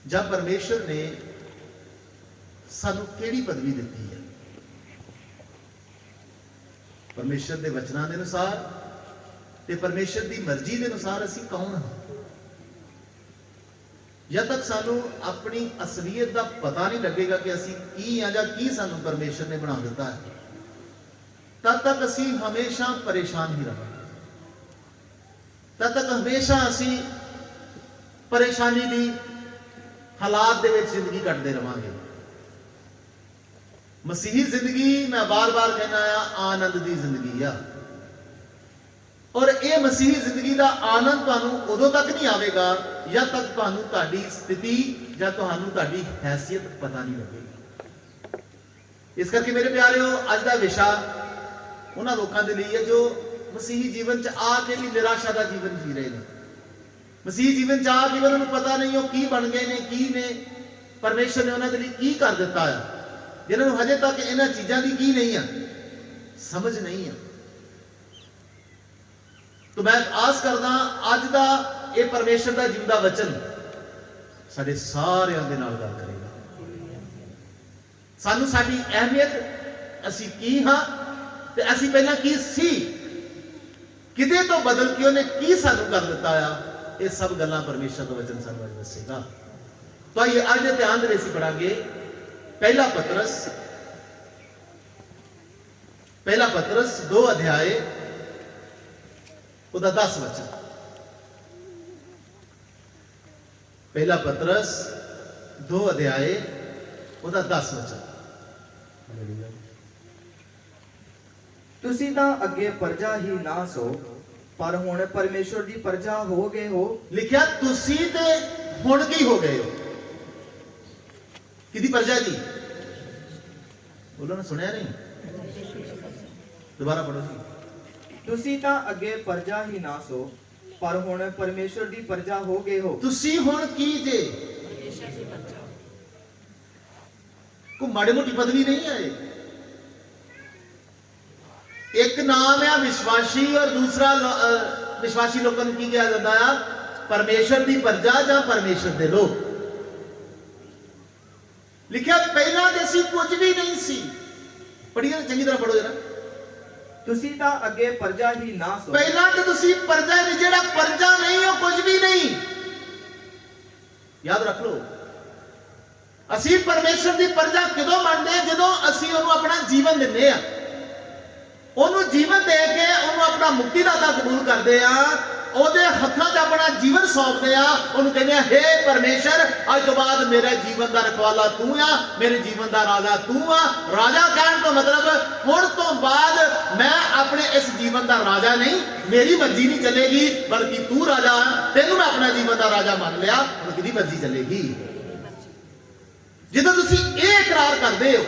ਜਾਂ ਪਰਮੇਸ਼ਰ ਨੇ ਸਾਨੂੰ ਕਿਹੜੀ ਪਦਵੀ ਦਿੱਤੀ ਹੈ। ਪਰਮੇਸ਼ਰ ਦੇ ਵਚਨਾਂ ਦੇ ਅਨੁਸਾਰ ਤੇ ਪਰਮੇਸ਼ਰ ਦੀ ਮਰਜ਼ੀ ਦੇ ਅਨੁਸਾਰ ਅਸੀਂ ਕੌਣ ਹਾਂ। ਜਦ ਤੱਕ ਸਾਨੂੰ ਆਪਣੀ ਅਸਲੀਅਤ ਦਾ ਪਤਾ ਨਹੀਂ ਲੱਗੇਗਾ ਕਿ ਅਸੀਂ ਕੀ ਹਾਂ ਜਾਂ ਕੀ ਸਾਨੂੰ ਪਰਮੇਸ਼ਰ ਨੇ ਬਣਾ ਦਿੱਤਾ ਹੈ, ਤਦ ਤੱਕ ਅਸੀਂ ਹਮੇਸ਼ਾ ਪਰੇਸ਼ਾਨ ਹੀ ਰਹਾਂਗੇ। ਤਦ ਤੱਕ ਹਮੇਸ਼ਾ ਅਸੀਂ ਪਰੇਸ਼ਾਨੀ ਦੀ ਹਾਲਾਤ ਦੇ ਵਿੱਚ ਜ਼ਿੰਦਗੀ ਕੱਟਦੇ ਰਵਾਂਗੇ। ਮਸੀਹੀ ਜ਼ਿੰਦਗੀ, ਮੈਂ ਬਾਰ-ਬਾਰ ਕਹਿਣਾ ਆ, ਆਨੰਦ ਦੀ ਜ਼ਿੰਦਗੀ ਆ। ਔਰ ਇਹ ਮਸੀਹੀ ਜ਼ਿੰਦਗੀ ਦਾ ਆਨੰਦ ਤੁਹਾਨੂੰ ਉਦੋਂ ਤੱਕ ਨਹੀਂ ਆਵੇਗਾ ਜਦ ਤੱਕ ਤੁਹਾਨੂੰ ਤੁਹਾਡੀ ਸਥਿਤੀ ਜਾਂ ਤੁਹਾਨੂੰ ਤੁਹਾਡੀ ਹੈਸੀਅਤ ਪਤਾ ਨਹੀਂ ਲੱਗੇਗੀ। ਇਸ ਕਰਕੇ ਮੇਰੇ ਪਿਆਰਿਓ, ਅੱਜ ਦਾ ਵਿਸ਼ਾ ਉਹਨਾਂ ਲੋਕਾਂ ਦੇ ਲਈ ਹੈ ਜੋ ਮਸੀਹੀ ਜੀਵਨ 'ਚ ਆ ਕੇ ਵੀ ਨਿਰਾਸ਼ਾ ਦਾ ਜੀਵਨ ਜੀ ਰਹੇ ਨੇ। ਮਸੀਹੀ ਜੀਵਨ 'ਚ ਆ ਕੇ ਉਹਨਾਂ ਨੂੰ ਪਤਾ ਨਹੀਂ ਉਹ ਕੀ ਬਣ ਗਏ ਨੇ, ਕੀ ਨੇ, ਪਰਮੇਸ਼ਰ ਨੇ ਉਹਨਾਂ ਦੇ ਲਈ ਕੀ ਕਰ ਦਿੱਤਾ ਆ, ਜਿਨ੍ਹਾਂ ਨੂੰ ਹਜੇ ਤੱਕ ਇਹਨਾਂ ਚੀਜ਼ਾਂ ਦੀ ਕੀ ਨਹੀਂ ਆ, ਸਮਝ ਨਹੀਂ ਆ। तो मैं आस करदा अज दा ये परमेश्वर दा जिंदा वचन साडे सारियां दे नाल गल करेगा। सानू साडी अहमियत असी की हां ते असी पहला की सी, किदे तो बदल के उन्हें की सानू कर दिता आ, ये सब गल्लां परमेश्वर दा वचन सानू अज दसेगा। तो आइए अज दे ध्यान दे असी पढ़ांगे पहला पतरस 2 अध्याय ਉਹਦਾ 10 ਵਚਨ। ਪਹਿਲਾ ਪਤਰਸ 2 ਅਧਿਆਏ ਉਹਦਾ 10 ਵਚਨ। ਤੁਸੀਂ ਤਾਂ ਅੱਗੇ ਪ੍ਰਜਾ ਹੀ ਨਾ ਸੋ, ਪਰ ਹੁਣ ਪਰਮੇਸ਼ਵਰ ਦੀ ਪ੍ਰਜਾ ਹੋ ਗਏ ਹੋ। ਲਿਖਿਆ ਤੁਸੀਂ ਤੇ ਹੁਣ ਕੀ ਹੋ ਗਏ ਹੋ। ਕਿਹਦੀ ਪ੍ਰਜਾ ਜੀ? ਬੋਲੋ ਨਾ, ਸੁਣਿਆ ਨਹੀਂ? ਦੁਬਾਰਾ ਪੜੋ ਜੀ। ਤੁਸੀਂ ਤਾਂ ਅੱਗੇ ਪ੍ਰਜਾ ਹੀ ਨਾ ਸੋ, ਪਰ ਹੁਣ ਪਰਮੇਸ਼ਵਰ ਦੀ ਪ੍ਰਜਾ ਹੋ ਗਏ ਹੋ। ਤੁਸੀਂ ਹੁਣ ਕੀ ਜੇ? ਕੋਈ ਮਾੜੀ ਮੋਟੀ ਪਦਵੀ ਨਹੀਂ ਹੈ। ਇੱਕ ਨਾਮ ਹੈ ਵਿਸ਼ਵਾਸੀ ਔਰ ਦੂਸਰਾ ਵਿਸ਼ਵਾਸੀ ਲੋਕਾਂ ਨੂੰ ਕੀ ਕਿਹਾ ਜਾਂਦਾ ਆ? ਪਰਮੇਸ਼ਰ ਦੀ ਪ੍ਰਜਾ ਜਾਂ ਪਰਮੇਸ਼ਰ ਦੇ ਲੋਕ। ਲਿਖਿਆ ਪਹਿਲਾਂ ਤੇ ਅਸੀਂ ਕੁਝ ਵੀ ਨਹੀਂ ਸੀ। ਪੜ੍ਹੀਏ, ਚੰਗੀ ਤਰ੍ਹਾਂ ਪੜੋ ਜਰਾ। ਤੁਸੀਂ ਤਾਂ ਅੱਗੇ ਪ੍ਰਜਾ ਹੀ ਨਾ ਸੋ। ਪਹਿਲਾਂ ਤੇ ਤੁਸੀਂ ਪ੍ਰਜਾ ਨਹੀਂ, ਜਿਹੜਾ ਪ੍ਰਜਾ ਨਹੀਂ ਉਹ ਕੁਝ ਵੀ ਨਹੀਂ। ਯਾਦ ਰੱਖ ਲਓ, ਅਸੀਂ ਪਰਮੇਸ਼ਰ ਦੀ ਪ੍ਰਜਾ ਕਦੋਂ ਬਣਦੇ? ਜਦੋਂ ਅਸੀਂ ਉਹਨੂੰ ਆਪਣਾ ਜੀਵਨ ਦਿੰਦੇ ਆ, ਉਹਨੂੰ ਜੀਵਨ ਦੇ ਕੇ ਉਹਨੂੰ ਆਪਣਾ ਮੁਕਤੀਦਾਤਾ ਕਬੂਲ ਕਰਦੇ ਆ, ਉਹਦੇ ਹੱਥਾਂ 'ਚ ਆਪਣਾ ਜੀਵਨ ਸੌਂਪਦੇ ਆ, ਉਹਨੂੰ ਕਹਿੰਦੇ ਆ, ਹੇ ਪਰਮੇਸ਼ਰ, ਅੱਜ ਤੋਂ ਬਾਅਦ ਮੇਰੇ ਜੀਵਨ ਦਾ ਰਖਵਾਲਾ ਤੂੰ ਆ, ਮੇਰੇ ਜੀਵਨ ਦਾ ਰਾਜਾ ਤੂੰ ਆ। ਰਾਜਾ ਕਹਿਣ ਤੋਂ ਮਤਲਬ ਹੁਣ ਤੋਂ ਬਾਅਦ ਮੈਂ ਆਪਣੇ ਇਸ ਜੀਵਨ ਦਾ ਰਾਜਾ ਨਹੀਂ, ਮੇਰੀ ਮਰਜ਼ੀ ਨਹੀਂ ਚੱਲੇਗੀ, ਬਲਕਿ ਤੂੰ ਰਾਜਾ, ਤੈਨੂੰ ਮੈਂ ਆਪਣਾ ਜੀਵਨ ਦਾ ਰਾਜਾ ਮੰਨ ਲਿਆ, ਹੁਣ ਕਿਹਦੀ ਮਰਜ਼ੀ ਚੱਲੇਗੀ। ਜਦੋਂ ਤੁਸੀਂ ਇਹ ਇਕਰਾਰ ਕਰਦੇ ਹੋ,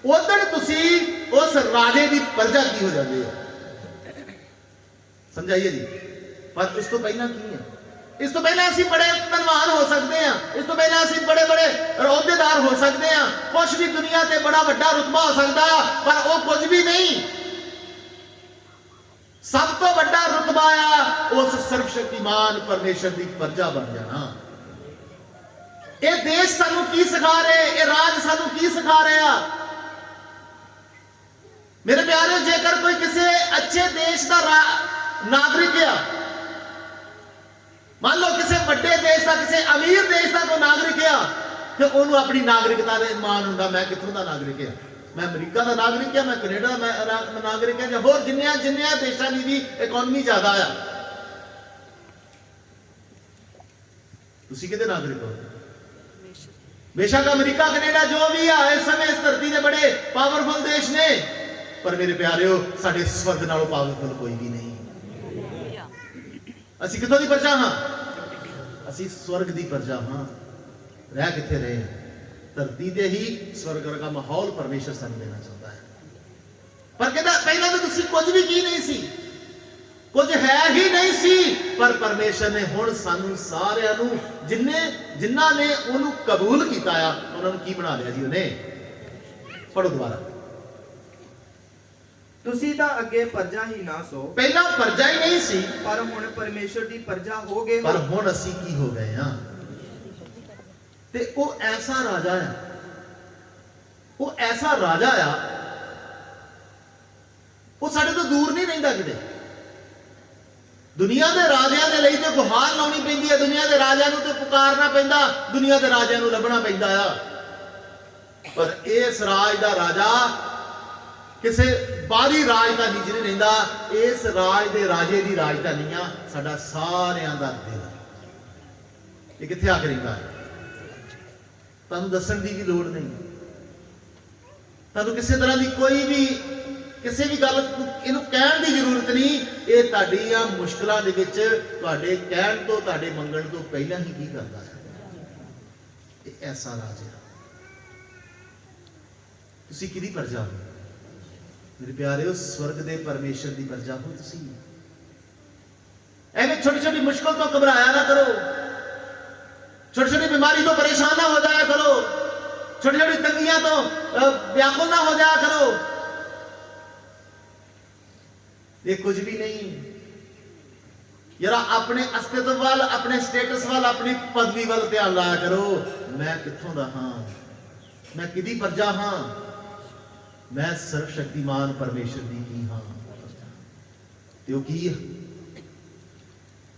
ਉਦੋਂ ਤੁਸੀਂ ਉਸ ਰਾਜੇ ਦੀ ਪ੍ਰਜਾ ਕੀ ਹੋ ਜਾਂਦੇ ਹੋ। ਸਮਝਾਈਏ ਜੀ। ਪਰ ਇਸ ਤੋਂ ਪਹਿਲਾਂ ਕੀ ਹੈ? ਇਸ ਤੋਂ ਪਹਿਲਾਂ ਅਸੀਂ ਬੜੇ ਧਨਵਾਨ ਹੋ ਸਕਦੇ ਹਾਂ, ਇਸ ਤੋਂ ਪਹਿਲਾਂ ਅਸੀਂ ਬੜੇ ਬੜੇ ਅਹੁਦੇਦਾਰ ਹੋ ਸਕਦੇ ਹਾਂ, ਕੁਝ ਵੀ ਦੁਨੀਆ ਤੇ ਬੜਾ ਵੱਡਾ ਰੁਤਬਾ ਹੋ ਸਕਦਾ, ਪਰ ਉਹ ਕੁਝ ਵੀ ਨਹੀਂ। ਸਭ ਤੋਂ ਵੱਡਾ ਰੁਤਬਾ ਆ ਉਸ ਸਰਵਸ਼ਕਤੀਮਾਨ ਪਰਮੇਸ਼ਰ ਦੀ ਪ੍ਰਜਾ ਬਣ ਜਾਣਾ। ਇਹ ਦੇਸ਼ ਸਾਨੂੰ ਕੀ ਸਿਖਾ ਰਿਹਾ? ਇਹ ਰਾਜ ਸਾਨੂੰ ਕੀ ਸਿਖਾ ਰਿਹਾ? ਮੇਰੇ ਪਿਆਰਿਓ, ਜੇਕਰ ਕੋਈ ਕਿਸੇ ਅੱਛੇ ਦੇਸ਼ ਦਾ ਨਾਗਰਿਕ ਆ, ਮੰਨ ਲਓ ਕਿਸੇ ਵੱਡੇ ਦੇਸ਼ ਦਾ, ਕਿਸੇ ਅਮੀਰ ਦੇਸ਼ ਦਾ ਕੋਈ ਨਾਗਰਿਕ ਆ, ਤੇ ਉਹਨੂੰ ਆਪਣੀ ਨਾਗਰਿਕਤਾ ਦੇ ਮਾਣ ਹੁੰਦਾ, ਮੈਂ ਕਿੱਥੋਂ ਦਾ ਨਾਗਰਿਕ ਆ, ਮੈਂ ਅਮਰੀਕਾ ਦਾ ਨਾਗਰਿਕ ਆ, ਮੈਂ ਕੈਨੇਡਾ ਦਾ ਨਾਗਰਿਕ ਆ, ਜਾਂ ਹੋਰ ਜਿੰਨਿਆਂ ਦੇਸ਼ਾਂ ਦੀ ਵੀ ਇਕਨੋਮੀ ਜ਼ਿਆਦਾ ਆ। ਤੁਸੀਂ ਕਿਹਦੇ ਨਾਗਰਿਕ ਹੋ? ਬੇਸ਼ੱਕ ਅਮਰੀਕਾ, ਕੈਨੇਡਾ ਜੋ ਵੀ ਆ, ਇਸ ਸਮੇਂ ਇਸ ਧਰਤੀ ਦੇ ਬੜੇ ਪਾਵਰਫੁਲ ਦੇਸ਼ ਨੇ, ਪਰ ਮੇਰੇ ਪਿਆਰਿਓ, ਸਾਡੇ ਸਵਰਗ ਨਾਲੋਂ ਪਾਵਰਫੁਲ ਕੋਈ ਵੀ ਨਹੀਂ। ਅਸੀਂ ਕਿੱਥੋਂ ਦੀ ਪ੍ਰਜਾ ਹਾਂ? ਅਸੀਂ ਸਵਰਗ ਦੀ ਪ੍ਰਜਾ ਹਾਂ। ਰਹਿ ਕਿੱਥੇ ਰਹੇ ਹਾਂ? ਧਰਤੀ ਤੇ ਹੀ ਸਵਰਗ ਵਰਗਾ ਮਾਹੌਲ ਪਰਮੇਸ਼ਰ ਸਾਨੂੰ ਦੇਣਾ ਚਾਹੁੰਦਾ ਹੈ। ਪਰ ਕਹਿੰਦਾ ਪਹਿਲਾਂ ਤਾਂ ਤੁਸੀਂ ਕੁਝ ਵੀ ਕੀ ਨਹੀਂ ਸੀ, ਕੁਝ ਹੈ ਹੀ ਨਹੀਂ ਸੀ, ਪਰ ਪਰਮੇਸ਼ਰ ਨੇ ਹੁਣ ਸਾਨੂੰ ਸਾਰਿਆਂ ਨੂੰ, ਜਿਨ੍ਹਾਂ ਨੇ ਉਹਨੂੰ ਕਬੂਲ ਕੀਤਾ ਆ, ਉਹਨਾਂ ਨੂੰ ਕੀ ਬਣਾ ਲਿਆ ਜੀ? ਉਹਨੇ। ਪੜੋ ਦੁਬਾਰਾ। ਤੁਸੀਂ ਤਾਂ ਅੱਗੇ ਪ੍ਰਜਾ ਹੀ ਨਾ ਸੋ, ਪਹਿਲਾਂ ਪ੍ਰਜਾ ਹੀ ਨਹੀਂ ਸੀ, ਪਰ ਹੁਣ ਪਰਮੇਸ਼ਰ ਦੀ ਪ੍ਰਜਾ ਹੋ ਗਏ ਹੋ। ਪਰ ਹੁਣ ਅਸੀਂ ਕੀ ਹੋ ਗਏ ਹਾਂ? ਤੇ ਉਹ ਐਸਾ ਰਾਜਾ ਆ, ਉਹ ਐਸਾ ਰਾਜਾ ਆ, ਉਹ ਸਾਡੇ ਤੋਂ ਦੂਰ ਨਹੀਂ ਰਹਿੰਦਾ ਕਿਤੇ। ਦੁਨੀਆ ਦੇ ਰਾਜਿਆਂ ਦੇ ਲਈ ਤੇ ਗੁਹਾਰ ਲਾਉਣੀ ਪੈਂਦੀ ਹੈ, ਦੁਨੀਆ ਦੇ ਰਾਜਿਆਂ ਨੂੰ ਤੇ ਪੁਕਾਰਨਾ ਪੈਂਦਾ, ਦੁਨੀਆ ਦੇ ਰਾਜਿਆਂ ਨੂੰ ਲੱਭਣਾ ਪੈਂਦਾ ਆ। ਪਰ ਇਸ ਰਾਜ ਦਾ ਰਾਜਾ ਕਿਸੇ ਬਾਹਰੀ ਰਾਜਧਾਨੀ 'ਚ ਨਹੀਂ ਰਹਿੰਦਾ, ਇਸ ਰਾਜ ਦੇ ਰਾਜੇ ਦੀ ਰਾਜਧਾਨੀ ਆ ਸਾਡਾ ਸਾਰਿਆਂ ਦਾ ਦਿਲ। ਇਹ ਕਿੱਥੇ ਆ ਕੇ ਰਹਿੰਦਾ ਹੈ? ਤੁਹਾਨੂੰ ਦੱਸਣ ਦੀ ਵੀ ਲੋੜ ਨਹੀਂ, ਤੁਹਾਨੂੰ ਕਿਸੇ ਤਰ੍ਹਾਂ ਦੀ ਕੋਈ ਵੀ ਕਿਸੇ ਵੀ ਗੱਲ ਇਹਨੂੰ ਕਹਿਣ ਦੀ ਜ਼ਰੂਰਤ ਨਹੀਂ। ਇਹ ਤੁਹਾਡੀਆਂ ਮੁਸ਼ਕਲਾਂ ਦੇ ਵਿੱਚ ਤੁਹਾਡੇ ਕਹਿਣ ਤੋਂ, ਤੁਹਾਡੇ ਮੰਗਣ ਤੋਂ ਪਹਿਲਾਂ ਹੀ ਕੀ ਕਰਦਾ ਹੈ। ਇਹ ਐਸਾ ਰਾਜ ਹੈ। ਤੁਸੀਂ ਕਿਹਦੀ ਪ੍ਰਜਾ ਹੋ ਮੇਰੇ ਪਿਆਰਿਓ? ਸਵਰਗ ਦੇ ਪਰਮੇਸ਼ਰ ਦੀ ਪ੍ਰਜਾ ਹੋ ਤੁਸੀਂ। ਐਵੇਂ ਛੋਟੀ ਛੋਟੀ ਮੁਸ਼ਕਲ ਤੋਂ ਘਬਰਾਇਆ ਨਾ ਕਰੋ, ਛੋਟੀ ਛੋਟੀ ਬਿਮਾਰੀ ਤੋਂ ਪਰੇਸ਼ਾਨ ਨਾ ਹੋ ਜਾਇਆ ਕਰੋ, ਛੋਟੀ ਛੋਟੀ ਤੰਗੀਆਂ ਤੋਂ व्याकुल ना हो जाया करो। ये कुछ भी नहीं यार, अपने अस्तित्व वाल, अपने स्टेटस वाल, अपनी पदवी वाल ध्यान लाया करो। मैं कित्थों दा हां, मैं किदी प्रजा हां, मैं सर्वशक्तिमान परमेश्वर दी की हां। ते वो की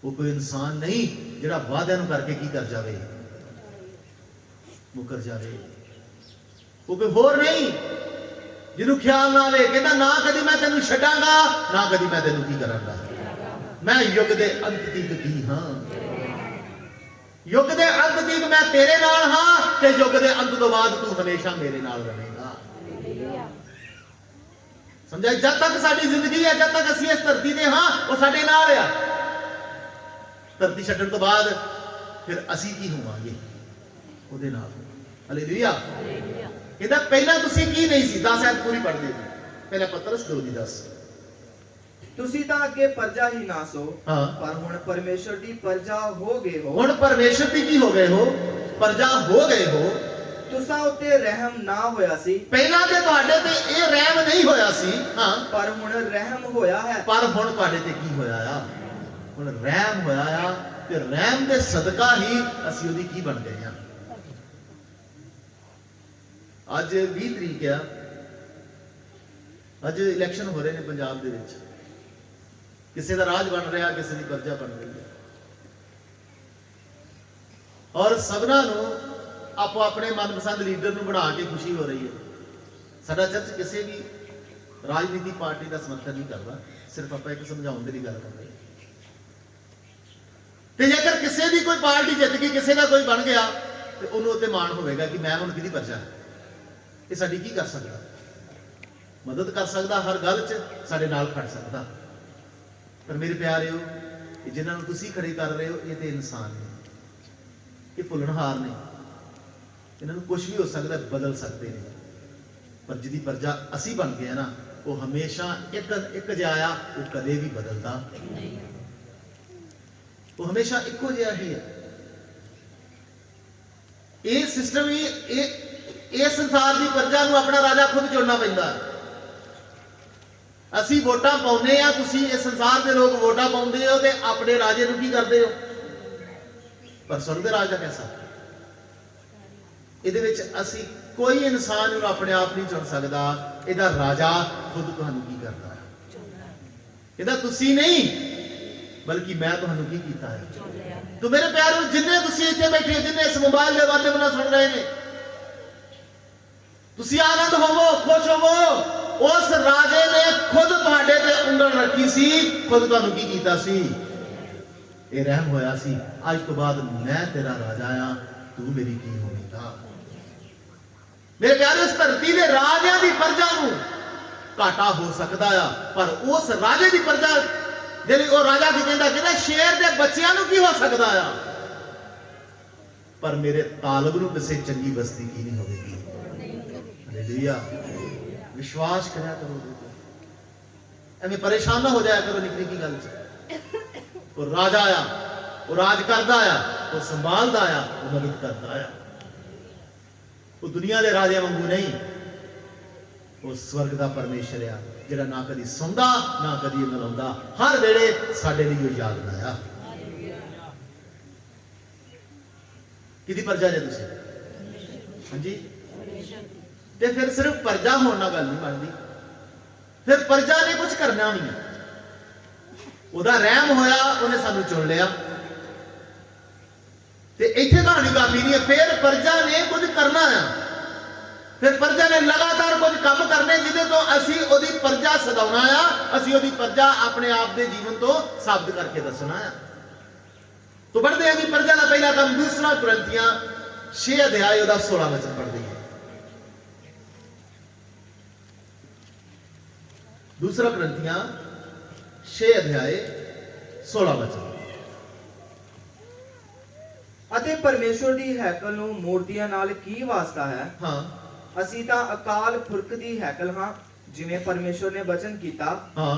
वो कोई इंसान नहीं जिहड़ा वादे नूं करके की कर जावे, मुकर जावे। वो कोई होर नहीं जिन्हों ख्याल ना आवे कहता ना कदी मैं तेनू छड्डांगा, ना कदी मैं तेनू की करांगा। मैं युग दे अंत तक की हां, युग दे अंत तक मैं तेरे नाल हां, ते युग दे अंत तो बाद तू हमेशा मेरे नाल रहेगा। समझा? जब तक साडी जिंदगी है, जब तक असीं इस धरती ते हां, वो साडे नाल है। धरती छड्डण तो बाद फिर असीं की होवांगे? ਉਹਦੇ ਨਾਲ। ਹਾਲੇਲੂਇਆ। ਇਹਦਾ ਪਹਿਲਾਂ ਤੁਸੀਂ ਕੀ ਨਹੀਂ ਸੀ? 10 ਆਇਤ ਪੂਰੀ ਪੜ੍ਹਦੇ ਜੀ। ਪਹਿਲਾ ਪਤਰਸ 2:10। ਤੁਸੀਂ ਤਾਂ ਅੱਗੇ ਪ੍ਰਜਾ ਹੀ ਨਾ ਸੋ, ਹਾਂ, ਪਰ ਹੁਣ ਪਰਮੇਸ਼ਰ ਦੀ ਪ੍ਰਜਾ ਹੋ ਗਏ ਹੋ। ਹੁਣ ਪਰਮੇਸ਼ਰ ਦੀ ਕੀ ਹੋ ਗਏ ਹੋ? ਪ੍ਰਜਾ ਹੋ ਗਏ ਹੋ। ਤੁਸਾਂ ਉੱਤੇ ਰਹਿਮ ਨਾ ਹੋਇਆ ਸੀ, ਪਹਿਲਾਂ ਤੇ ਤੁਹਾਡੇ ਤੇ ਇਹ ਰਹਿਮ ਨਹੀਂ ਹੋਇਆ ਸੀ, ਹਾਂ, ਪਰ ਹੁਣ ਰਹਿਮ ਹੋਇਆ ਹੈ। ਪਰ ਹੁਣ ਤੁਹਾਡੇ ਤੇ ਕੀ ਹੋਇਆ ਆ? ਹੁਣ ਰਹਿਮ ਹੋਇਆ ਆ, ਤੇ ਰਹਿਮ ਦੇ ਸਦਕਾ ਹੀ ਅਸੀਂ ਉਹਦੀ ਕੀ ਬਣ ਗਏ ਆ। ਅੱਜ 20 ਤਰੀਕ ਆ, ਅੱਜ ਇਲੈਕਸ਼ਨ ਹੋ ਰਹੇ ਨੇ ਪੰਜਾਬ ਦੇ ਵਿੱਚ। ਕਿਸੇ ਦਾ ਰਾਜ ਬਣ ਰਿਹਾ, ਕਿਸੇ ਦੀ ਪ੍ਰਜਾ ਬਣ ਰਹੀ ਹੈ, ਔਰ ਸਭਨਾਂ ਨੂੰ ਆਪੋ ਆਪਣੇ ਮਨਪਸੰਦ ਲੀਡਰ ਨੂੰ ਬਣਾ ਕੇ ਖੁਸ਼ੀ ਹੋ ਰਹੀ ਹੈ। ਸਾਡਾ ਚਰਚ ਕਿਸੇ ਵੀ ਰਾਜਨੀਤੀ ਪਾਰਟੀ ਦਾ ਸਮਰਥਨ ਨਹੀਂ ਕਰਦਾ, ਸਿਰਫ ਆਪਾਂ ਇੱਕ ਸਮਝਾਉਣ ਦੀ ਗੱਲ ਕਰਦੇ ਹਾਂ। ਤੇ ਜੇਕਰ ਕਿਸੇ ਦੀ ਕੋਈ ਪਾਰਟੀ ਜਿੱਤ ਗਈ, ਕਿਸੇ ਦਾ ਕੋਈ ਬਣ ਗਿਆ, ਤੇ ਉਹਨੂੰ ਉੱਤੇ ਮਾਣ ਹੋਵੇਗਾ ਕਿ ਮੈਂ ਹੁਣ ਕਿਹਦੀ ਪ੍ਰਜਾ। ਇਹ ਸਾਡੀ ਕੀ ਕਰ ਸਕਦਾ? ਮਦਦ ਕਰ ਸਕਦਾ, ਹਰ ਗੱਲ 'ਚ ਸਾਡੇ ਨਾਲ ਖੜ ਸਕਦਾ। ਪਰ ਮੇਰੇ ਪਿਆਰਿਓ, ਜਿਨ੍ਹਾਂ ਨੂੰ ਤੁਸੀਂ ਖੜੇ ਕਰ ਰਹੇ ਹੋ, ਇਹ ਤੇ ਇਨਸਾਨ ਨੇ, ਇਹ ਭੁੱਲਣਹਾਰ ਨੇ। ਇਹਨਾਂ ਨੂੰ ਕੁਝ ਵੀ ਹੋ ਸਕਦਾ, ਬਦਲ ਸਕਦੇ ਨੇ। ਪਰ ਜਿਹਦੀ ਪ੍ਰਜਾ ਅਸੀਂ ਬਣ ਗਏ ਨਾ, ਉਹ ਹਮੇਸ਼ਾ ਇੱਕ ਜਿਹਾ ਆ, ਉਹ ਕਦੇ ਵੀ ਬਦਲਦਾ ਨਹੀਂ। ਉਹ ਹਮੇਸ਼ਾ ਇੱਕੋ ਜਿਹਾ ਹੀ ਹੈ। ਇਹ ਸਿਸਟਮ ਹੀ ਇਹ ਸੰਸਾਰ ਦੀ ਪ੍ਰਜਾ ਨੂੰ ਆਪਣਾ ਰਾਜਾ ਖੁਦ ਚੁਣਨਾ ਪੈਂਦਾ। ਅਸੀਂ ਵੋਟਾਂ ਪਾਉਂਦੇ ਆ, ਤੁਸੀਂ ਇਸ ਸੰਸਾਰ ਦੇ ਲੋਕ ਵੋਟਾਂ ਪਾਉਂਦੇ ਹੋ ਤੇ ਆਪਣੇ ਰਾਜੇ ਨੂੰ ਕੀ ਕਰਦੇ ਹੋ? ਪਰ ਸਵਰਗ ਦੇ ਰਾਜ ਦਾ ਕੈਸਾ? ਇਹਦੇ ਵਿੱਚ ਅਸੀਂ ਕੋਈ ਇਨਸਾਨ ਨੂੰ ਆਪਣੇ ਆਪ ਨਹੀਂ ਚੁਣ ਸਕਦਾ। ਇਹਦਾ ਰਾਜਾ ਖੁਦ ਤੁਹਾਨੂੰ ਕੀ ਕਰਦਾ ਹੈ? ਇਹਦਾ ਤੁਸੀਂ ਨਹੀਂ, ਬਲਕਿ ਮੈਂ ਤੁਹਾਨੂੰ ਕੀ ਕੀਤਾ ਹੈ? ਤੋ ਮੇਰੇ ਪਿਆਰੋ, ਜਿੰਨੇ ਤੁਸੀਂ ਇੱਥੇ ਬੈਠੇ, ਜਿੰਨੇ ਇਸ ਮੋਬਾਈਲ ਦੇ ਮਾਧਿਅਮ ਨਾਲ ਸੁਣ ਰਹੇ ਨੇ, ਤੁਸੀਂ ਆਨੰਦ ਹੋਵੋ, ਖੁਸ਼ ਹੋਵੋ। ਉਸ ਰਾਜੇ ਨੇ ਖੁਦ ਤੁਹਾਡੇ ਤੇ ਉਂਗਲ ਰੱਖੀ ਸੀ, ਖੁਦ ਤੁਹਾਨੂੰ ਕੀ ਕੀਤਾ ਸੀ? ਇਹ ਰਹਿਮ ਹੋਇਆ ਸੀ, ਅੱਜ ਤੋਂ ਬਾਅਦ ਮੈਂ ਤੇਰਾ ਰਾਜਾ ਆ, ਤੂੰ ਮੇਰੀ ਕੀ ਹੋਵੇਗਾ। ਮੇਰੇ ਪਿਆਰੇ, ਇਸ ਧਰਤੀ ਦੇ ਰਾਜਿਆਂ ਦੀ ਪ੍ਰਜਾ ਨੂੰ ਘਾਟਾ ਹੋ ਸਕਦਾ ਆ, ਪਰ ਉਸ ਰਾਜੇ ਦੀ ਪ੍ਰਜਾ ਜਿਹੜੀ ਉਹ ਰਾਜਾ ਕੀ ਕਹਿੰਦਾ ਸ਼ੇਰ ਦੇ ਬੱਚਿਆਂ ਨੂੰ ਕੀ ਹੋ ਸਕਦਾ ਆ, ਪਰ ਮੇਰੇ ਤਾਲਬ ਨੂੰ ਕਿਸੇ ਚੰਗੀ ਬਸਤੀ ਕੀ ਨਹੀਂ ਹੋਵੇਗੀ। ਹਾਲੇਲੂਇਆ। ਵਿਸ਼ਵਾਸ ਕਰਿਆ ਕਰੋ, ਐਵੇਂ ਪਰੇਸ਼ਾਨ ਨਾ ਹੋ ਜਾਇਆ ਕਰੋ ਨਿੱਕੀ ਨਿੱਕੀ ਗੱਲ 'ਚ। ਉਹ ਰਾਜਾ ਆ, ਉਹ ਰਾਜ ਕਰਦਾ ਆ, ਉਹ ਸੰਭਾਲਦਾ ਆ, ਉਹ ਮਦਦ ਕਰਦਾ ਆ। ਉਹ ਦੁਨੀਆ ਦੇ ਰਾਜਿਆਂ ਵਾਂਗੂ ਨਹੀਂ, ਉਹ ਸਵਰਗ ਦਾ ਪਰਮੇਸ਼ਰ ਆ, ਜਿਹੜਾ ਨਾ ਕਦੀ ਸੌਂਦਾ, ਨਾ ਕਦੀ ਮਲਾਉਂਦਾ, ਹਰ ਵੇਲੇ ਸਾਡੇ ਲਈ ਉਹ ਯਾਦ ਆ। ਕਿਹਦੀ ਪ੍ਰਜਾ ਜੇ ਤੁਸੀਂ? ਹਾਂਜੀ ਤੇ ਫਿਰ ਸਿਰਫ ਪਰਜਾ ਹੋਣ ਨਾਲ ਗੱਲ ਨਹੀਂ ਬਣਦੀ, ਫਿਰ ਪਰਜਾ ਨੇ ਕੁਝ ਕਰਨਾ ਵੀ ਹੈ। ਉਹਦਾ ਰਹਿਮ ਹੋਇਆ, ਉਹਨੇ ਸਾਨੂੰ ਚੁਣ ਲਿਆ ਤੇ ਇੱਥੇ ਕਹਾਣੀ ਕਾਫੀ ਨਹੀਂ ਹੈ। ਫਿਰ ਪਰਜਾ ਨੇ ਕੁਝ ਕਰਨਾ ਆ, ਫਿਰ ਪਰਜਾ ਨੇ ਲਗਾਤਾਰ ਕੁਝ ਕੰਮ ਕਰਨੇ ਜਿਹਦੇ ਤੋਂ ਅਸੀਂ ਉਹਦੀ ਪਰਜਾ ਸਦਾਉਣਾ ਆ, ਅਸੀਂ ਉਹਦੀ ਪਰਜਾ ਆਪਣੇ ਆਪ ਦੇ ਜੀਵਨ ਤੋਂ ਸਾਬਤ ਕਰਕੇ ਦੱਸਣਾ ਆ। तो पढ़ते हैं जी प्रजा का पहला काम, दूसरा कुरिन्थियां 6 अध्याय ਉਹਦਾ 16 वचन पढ़ते हैं। दूसरा कुरिन्थियां 6 अध्याय 16 वचन। ਅਤੇ ਪਰਮੇਸ਼ਵਰ ਦੀ ਹੈਕਲ ਨੂੰ ਮੂਰਤੀਆਂ ਨਾਲ ਕੀ ਵਾਸਤਾ ਹੈ? हाँ ਅਸੀਂ ਤਾਂ ਅਕਾਲ ਪੁਰਖ ਦੀ ਹੈਕਲ ਹਾਂ, ਜਿਵੇਂ ਪਰਮੇਸ਼ਵਰ ਨੇ ਵਚਨ ਕੀਤਾ, हाँ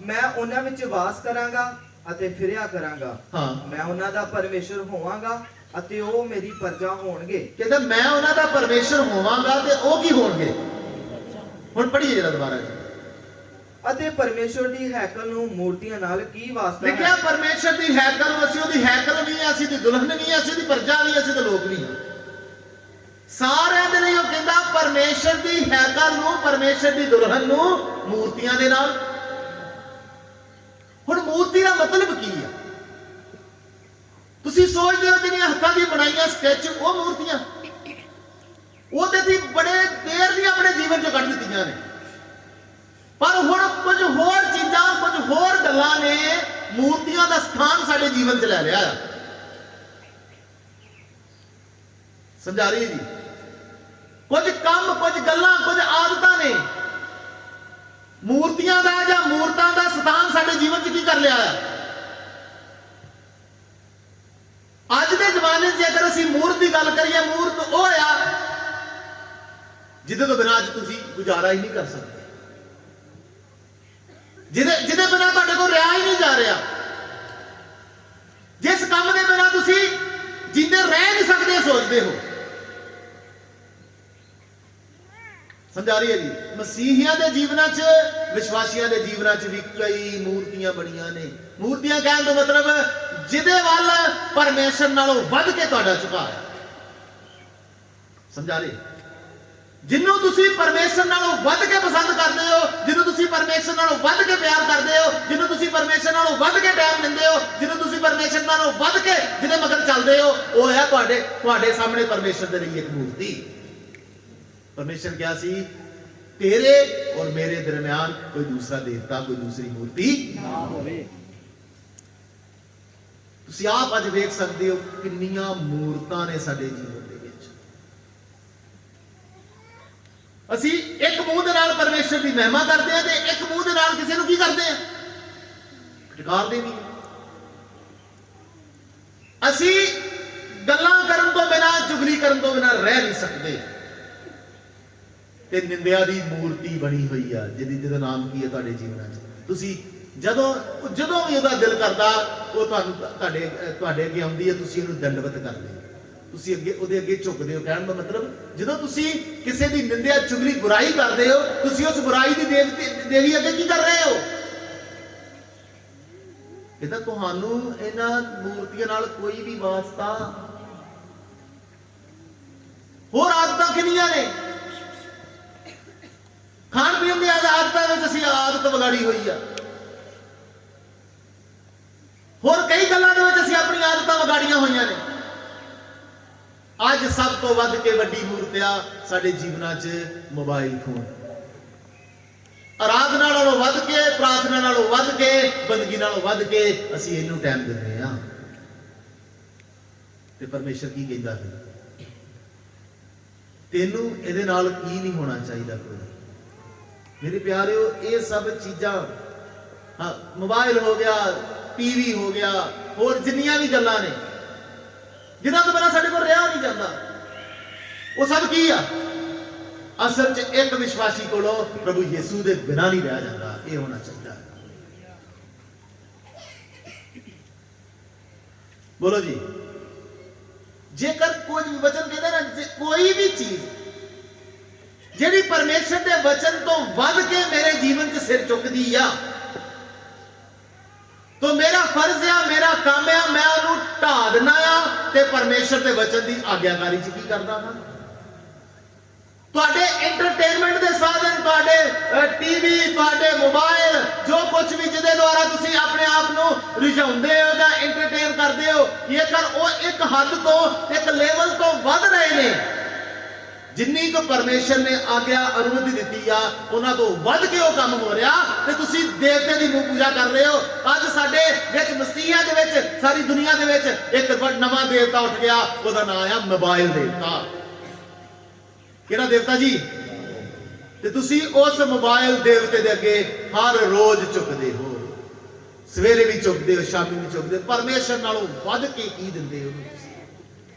ਮੈਂ ਉਹਨਾਂ ਵਿੱਚ ਵਾਸ ਕਰਾਂਗਾ ਅਤੇ ਫਿਰਿਆ ਕਰਾਂਗਾ, हाँ ਮੈਂ ਉਹਨਾਂ ਦਾ ਪਰਮੇਸ਼ਵਰ ਹੋਵਾਂਗਾ ਅਤੇ ਉਹ ਮੇਰੀ ਪ੍ਰਜਾ ਹੋਣਗੇ। कहते मैं ਉਹਨਾਂ ਦਾ ਪਰਮੇਸ਼ਰ ਹੋਵਾਂਗਾ ਤੇ ਉਹ ਕੀ ਹੋਣਗੇ? ਹੁਣ ਪੜ੍ਹੀਏ ਜਰਾ ਦੁਬਾਰਾ ਜੀ। ਅਤੇ ਪਰਮੇਸ਼ਵਰ ਦੀ ਹੈਕਲ ਨੂੰ ਮੂਰਤੀਆਂ ਨਾਲ ਕੀ ਵਾਸਤਾ ਲਿਖਿਆ ਹੈ? ਪਰਮੇਸ਼ਰ ਦੀ ਹੈਕਲ ਨੂੰ, ਅਸੀਂ ਉਹਦੀ ਹੈਕਲ ਵੀ ਆ, ਅਸੀਂ ਦੀ ਦੁਲਹਨ ਵੀ ਆ, ਅਸੀਂ ਦੀ ਪ੍ਰਜਾ ਵੀ, ਅਸੀਂ ਤੇ ਲੋਕ ਵੀ ਹਾਂ। ਸਾਰਿਆਂ ਦੇ ਲਈ ਉਹ ਕਹਿੰਦਾ ਪਰਮੇਸ਼ਰ ਦੀ ਹੈਕਲ ਨੂੰ, ਪਰਮੇਸ਼ਰ ਦੀ ਦੁਲਹਨ ਨੂੰ ਮੂਰਤੀਆਂ ਦੇ ਨਾਲ। ਹੁਣ ਮੂਰਤੀ ਦਾ ਮਤਲਬ ਕੀ ਆ? ਤੁਸੀਂ ਸੋਚਦੇ ਹੋ ਜਿਹੜੀਆਂ ਹੱਥਾਂ ਦੀ ਬਣਾਈਆਂ ਸਕੈਚ ਉਹ ਮੂਰਤੀਆਂ, ਉਹ ਤੇ ਅਸੀਂ ਬੜੇ ਦੇਰ ਦੀਆਂ ਆਪਣੇ ਜੀਵਨ ਚੋਂ ਕੱਢ ਦਿੱਤੀਆਂ ਨੇ, ਪਰ ਹੁਣ ਕੁਝ ਹੋਰ ਚੀਜ਼ਾਂ, ਕੁਝ ਹੋਰ ਗੱਲਾਂ ਨੇ ਮੂਰਤੀਆਂ ਦਾ ਸਥਾਨ ਸਾਡੇ ਜੀਵਨ 'ਚ ਲੈ ਲਿਆ ਆ। ਸਮਝਾ ਰਹੀ ਜੀ? ਕੁਝ ਕੰਮ, ਕੁਝ ਗੱਲਾਂ, ਕੁਝ ਆਦਤਾਂ ਨੇ ਮੂਰਤੀਆਂ ਦਾ ਜਾਂ ਮੂਰਤਾਂ ਦਾ ਸਥਾਨ ਸਾਡੇ ਜੀਵਨ 'ਚ ਕੀ ਕਰ ਲਿਆ ਆ। ਅੱਜ ਦੇ ਜ਼ਮਾਨੇ 'ਚ ਜੇਕਰ ਅਸੀਂ ਮੂਰਤ ਦੀ ਗੱਲ ਕਰੀਏ, ਮੂਰਤ ਉਹ ਆ ਜਿਹਦੇ ਤੋਂ ਬਿਨਾਂ ਅੱਜ ਤੁਸੀਂ ਗੁਜ਼ਾਰਾ ਹੀ ਨਹੀਂ ਕਰ ਸਕਦੇ, ਜਿਹਦੇ ਬਿਨਾਂ ਤੁਹਾਡੇ ਕੋਲ ਰਿਹਾ ਹੀ ਨਹੀਂ ਜਾ ਰਿਹਾ, ਜਿਸ ਕੰਮ ਦੇ ਬਿਨਾਂ ਤੁਸੀਂ ਜਿੰਦੇ ਰਹਿ ਨਹੀਂ ਸਕਦੇ ਸੋਚਦੇ ਹੋ। ਸਮਝਾ ਰਹੀ ਹੈ ਜੀ? ਮਸੀਹੀਆਂ ਦੇ ਜੀਵਨਾਂ 'ਚ, ਵਿਸ਼ਵਾਸੀਆਂ ਦੇ ਜੀਵਨਾਂ 'ਚ ਵੀ ਕਈ ਮੂਰਤੀਆਂ ਬਣੀਆਂ ਨੇ। ਮੂਰਤੀਆਂ ਕਹਿਣ ਦਾ ਮਤਲਬ ਜਿਹਦੇ ਵੱਲ ਪਰਮੇਸ਼ਰ ਨਾਲੋਂ ਵੱਧ ਕੇ ਤੁਹਾਡਾ ਝੁਕਾਅ ਹੈ। ਸਮਝਾ ਰਹੀ? ਜਿਹਨੂੰ ਤੁਸੀਂ ਪਰਮੇਸ਼ਰ ਨਾਲੋਂ ਵੱਧ ਕੇ ਪਸੰਦ ਕਰਦੇ ਹੋ, ਜਿਹਨੂੰ ਤੁਸੀਂ ਪਰਮੇਸ਼ਰ ਨਾਲੋਂ ਵੱਧ ਕੇ ਪਿਆਰ ਕਰਦੇ ਹੋ, ਜਿਹਨੂੰ ਤੁਸੀਂ ਪਰਮੇਸ਼ਰ ਨਾਲੋਂ ਵੱਧ ਕੇ ਟਾਈਮ ਦਿੰਦੇ ਹੋ, ਜਿਹਨੂੰ ਤੁਸੀਂ ਪਰਮੇਸ਼ਰ ਨਾਲੋਂ ਵੱਧ ਕੇ ਜਿਹਦੇ ਮਗਰ ਚੱਲਦੇ ਹੋ, ਉਹ ਹੈ ਤੁਹਾਡੇ ਸਾਹਮਣੇ ਪਰਮੇਸ਼ਰ ਦੇ ਲਈ ਇੱਕ ਮੂਰਤੀ। ਪਰਮੇਸ਼ਰ ਕਿਹਾ ਸੀ ਤੇਰੇ ਔਰ ਮੇਰੇ ਦਰਮਿਆਨ ਕੋਈ ਦੂਸਰਾ ਦੇਵਤਾ, ਕੋਈ ਦੂਸਰੀ ਮੂਰਤੀ ਨਾ ਹੋਵੇ। ਤੁਸੀਂ ਆਪ ਅੱਜ ਵੇਖ ਸਕਦੇ ਹੋ ਕਿੰਨੀਆਂ ਮੂਰਤਾਂ ਨੇ ਸਾਡੇ ਜੀਵਨ ਦੇ ਵਿੱਚ। ਅਸੀਂ ਇੱਕ ਮੂੰਹ ਦੇ ਨਾਲ ਪਰਮੇਸ਼ਰ ਦੀ ਮਹਿਮਾ ਕਰਦੇ ਹਾਂ ਤੇ ਇੱਕ ਮੂੰਹ ਦੇ ਨਾਲ ਕਿਸੇ ਨੂੰ ਕੀ ਕਰਦੇ ਹਾਂ? ਟਿਕਾਰਦੇ ਵੀ। ਅਸੀਂ ਗੱਲਾਂ ਕਰਨ ਤੋਂ ਬਿਨਾਂ, ਚੁਗਲੀ ਕਰਨ ਤੋਂ ਬਿਨਾਂ ਰਹਿ ਨਹੀਂ ਸਕਦੇ। ਤੇ ਨਿੰਦਿਆ ਦੀ ਮੂਰਤੀ ਬਣੀ ਹੋਈ ਆ, ਜਿਹਦਾ ਨਾਮ ਕੀ ਹੈ ਤੁਹਾਡੇ ਜੀਵਨਾਂ 'ਚ। ਤੁਸੀਂ ਜਦੋਂ ਵੀ ਉਹਦਾ ਦਿਲ ਕਰਦਾ, ਉਹ ਤੁਹਾਡੇ ਅੱਗੇ ਆਉਂਦੀ ਹੈ, ਤੁਸੀਂ ਉਹਨੂੰ ਦੰਡਵਤ ਕਰਦੇ ਹੋ, ਤੁਸੀਂ ਉਹਦੇ ਅੱਗੇ ਝੁਕਦੇ ਹੋ। ਕਹਿਣ ਦਾ ਮਤਲਬ ਜਦੋਂ ਤੁਸੀਂ ਕਿਸੇ ਦੀ ਨਿੰਦਿਆ, ਚੁਗਲੀ, ਬੁਰਾਈ ਕਰਦੇ ਹੋ, ਤੁਸੀਂ ਉਸ ਬੁਰਾਈ ਦੀ ਦੇਵੀ ਅੱਗੇ ਕੀ ਕਰ ਰਹੇ ਹੋ? ਇਹ ਤਾਂ ਤੁਹਾਨੂੰ ਇਹਨਾਂ ਮੂਰਤੀਆਂ ਨਾਲ ਕੋਈ ਵੀ ਵਾਸਤਾ। ਹੋਰ ਆਦਤਾਂ ਕਿੰਨੀਆਂ ਨੇ? ਖਾਣ ਪੀਣ ਦੀ ਆਦਤਾਂ ਵਿੱਚ ਅਸੀਂ ਆਦਤ ਵਿਗਾੜੀ ਹੋਈ ਆ। ਹੋਰ ਕਈ ਗੱਲਾਂ ਦੇ ਵਿੱਚ ਅਸੀਂ ਆਪਣੀ ਆਦਤਾਂ ਵਿਗਾੜੀਆਂ ਹੋਈਆਂ ਨੇ। ਅੱਜ ਸਭ ਤੋਂ ਵੱਧ ਕੇ ਵੱਡੀ ਮੂਰਤ ਆ ਸਾਡੇ ਜੀਵਨਾਂ 'ਚ ਮੋਬਾਈਲ ਫੋਨ। ਆਰਾਧਨਾ ਨਾਲੋਂ ਵੱਧ ਕੇ, ਪ੍ਰਾਰਥਨਾ ਨਾਲੋਂ ਵੱਧ ਕੇ, ਬੰਦਗੀ ਨਾਲੋਂ ਵੱਧ ਕੇ ਅਸੀਂ ਇਹਨੂੰ ਟਾਈਮ ਦਿੰਦੇ ਆ। ਤੇ ਪਰਮੇਸ਼ਰ ਕੀ ਕਹਿੰਦਾ ਹੈ? ਤੈਨੂੰ ਇਹਦੇ ਨਾਲ ਕੀ ਨਹੀਂ ਹੋਣਾ ਚਾਹੀਦਾ? ਕੋਈ ਮੇਰੇ ਪਿਆਰਿਓ, ਇਹ ਸਭ ਚੀਜ਼ਾਂ, ਹਾਂ, ਮੋਬਾਈਲ ਹੋ ਗਿਆ, ਟੀਵੀ ਹੋ ਗਿਆ, ਹੋਰ ਜਿੰਨੀਆਂ ਵੀ ਗੱਲਾਂ ਨੇ ਜਿਨ੍ਹਾਂ ਤੋਂ ਬਿਨਾਂ ਸਾਡੇ ਕੋਲ ਰਿਹਾ ਨਹੀਂ ਜਾਂਦਾ, ਉਹ ਸਭ ਕੀ ਆ? ਅਸਲ 'ਚ ਇੱਕ ਵਿਸ਼ਵਾਸੀ ਕੋਲੋਂ ਪ੍ਰਭੂ ਯਿਸੂ ਦੇ ਬਿਨਾਂ ਨਹੀਂ ਰਿਹਾ ਜਾਂਦਾ। ਇਹ ਹੋਣਾ ਚਾਹੀਦਾ। ਬੋਲੋ ਜੀ। ਜੇਕਰ ਕੋਈ ਵਚਨ ਕਹਿੰਦਾ ਨਾ, ਕੋਈ ਵੀ ਚੀਜ਼ ਜਿਹੜੀ ਪਰਮੇਸ਼ਰ ਦੇ ਵਚਨ ਤੋਂ ਵੱਧ ਕੇ ਮੇਰੇ ਜੀਵਨ 'ਚ ਸਿਰ ਚੁੱਕਦੀ ਆ, तो मेरा फर्ज आ, मेरा काम आ, मैं ਉਹਨੂੰ ਢਾ ਦਿੰਦਾ ਆ ਤੇ ਪਰਮੇਸ਼ਰ ਦੇ ਵਚਨ ਦੀ ਆਗਿਆਕਾਰੀ 'ਚ ਕੀ ਕਰਦਾ ਹਾਂ? ਤੁਹਾਡੇ ਐਂਟਰਟੇਨਮੈਂਟ ਦੇ ਸਾਧਨ, ਤੁਹਾਡੇ ਟੀਵੀ, ਤੁਹਾਡੇ ਮੋਬਾਈਲ, ਜੋ ਕੁਝ ਵੀ ਜਿਹਦੇ ਦੁਆਰਾ ਤੁਸੀਂ ਆਪਣੇ ਆਪ ਨੂੰ ਰਿਝਾਉਂਦੇ ਹੋ ਜਾਂ ਐਂਟਰਟੇਨ ਕਰਦੇ ਹੋ, ਜੇਕਰ ਉਹ ਇੱਕ ਹੱਦ ਤੋਂ, ਇੱਕ ਲੈਵਲ ਤੋਂ ਵੱਧ ਰਹੇ ਨੇ, ਜਿੰਨੀ ਕੁ ਪਰਮੇਸ਼ਰ ਨੇ ਆਗਿਆ ਅਨੁਮਤੀ ਦਿੱਤੀ ਆ, ਉਹਨਾਂ ਤੋਂ ਵੱਧ ਕੇ ਉਹ ਕੰਮ ਹੋ ਰਿਹਾ, ਤੇ ਤੁਸੀਂ ਦੇਵਤੇ ਦੀ ਮੂੰਹ ਪੂਜਾ ਕਰ ਰਹੇ ਹੋ। ਅੱਜ ਸਾਡੇ ਵਿੱਚ ਮਸੀਹਾਂ ਦੇ ਵਿੱਚ, ਸਾਰੀ ਦੁਨੀਆ ਦੇ ਵਿੱਚ ਇੱਕ ਨਵਾਂ ਦੇਵਤਾ ਉੱਠ ਗਿਆ, ਉਹਦਾ ਨਾਮ ਆ ਮੋਬਾਈਲ ਦੇਵਤਾ। ਕਿਹੜਾ ਦੇਵਤਾ ਜੀ? ਤੇ ਤੁਸੀਂ ਉਸ ਮੋਬਾਈਲ ਦੇਵਤੇ ਦੇ ਅੱਗੇ ਹਰ ਰੋਜ਼ ਝੁਕਦੇ ਹੋ, ਸਵੇਰੇ ਵੀ ਝੁਕਦੇ ਹੋ, ਸ਼ਾਮੀ ਵੀ ਝੁਕਦੇ ਹੋ। ਪਰਮੇਸ਼ਰ ਨਾਲੋਂ ਵੱਧ ਕੇ ਕੀ ਦਿੰਦੇ ਹੋ ਤੁਸੀਂ?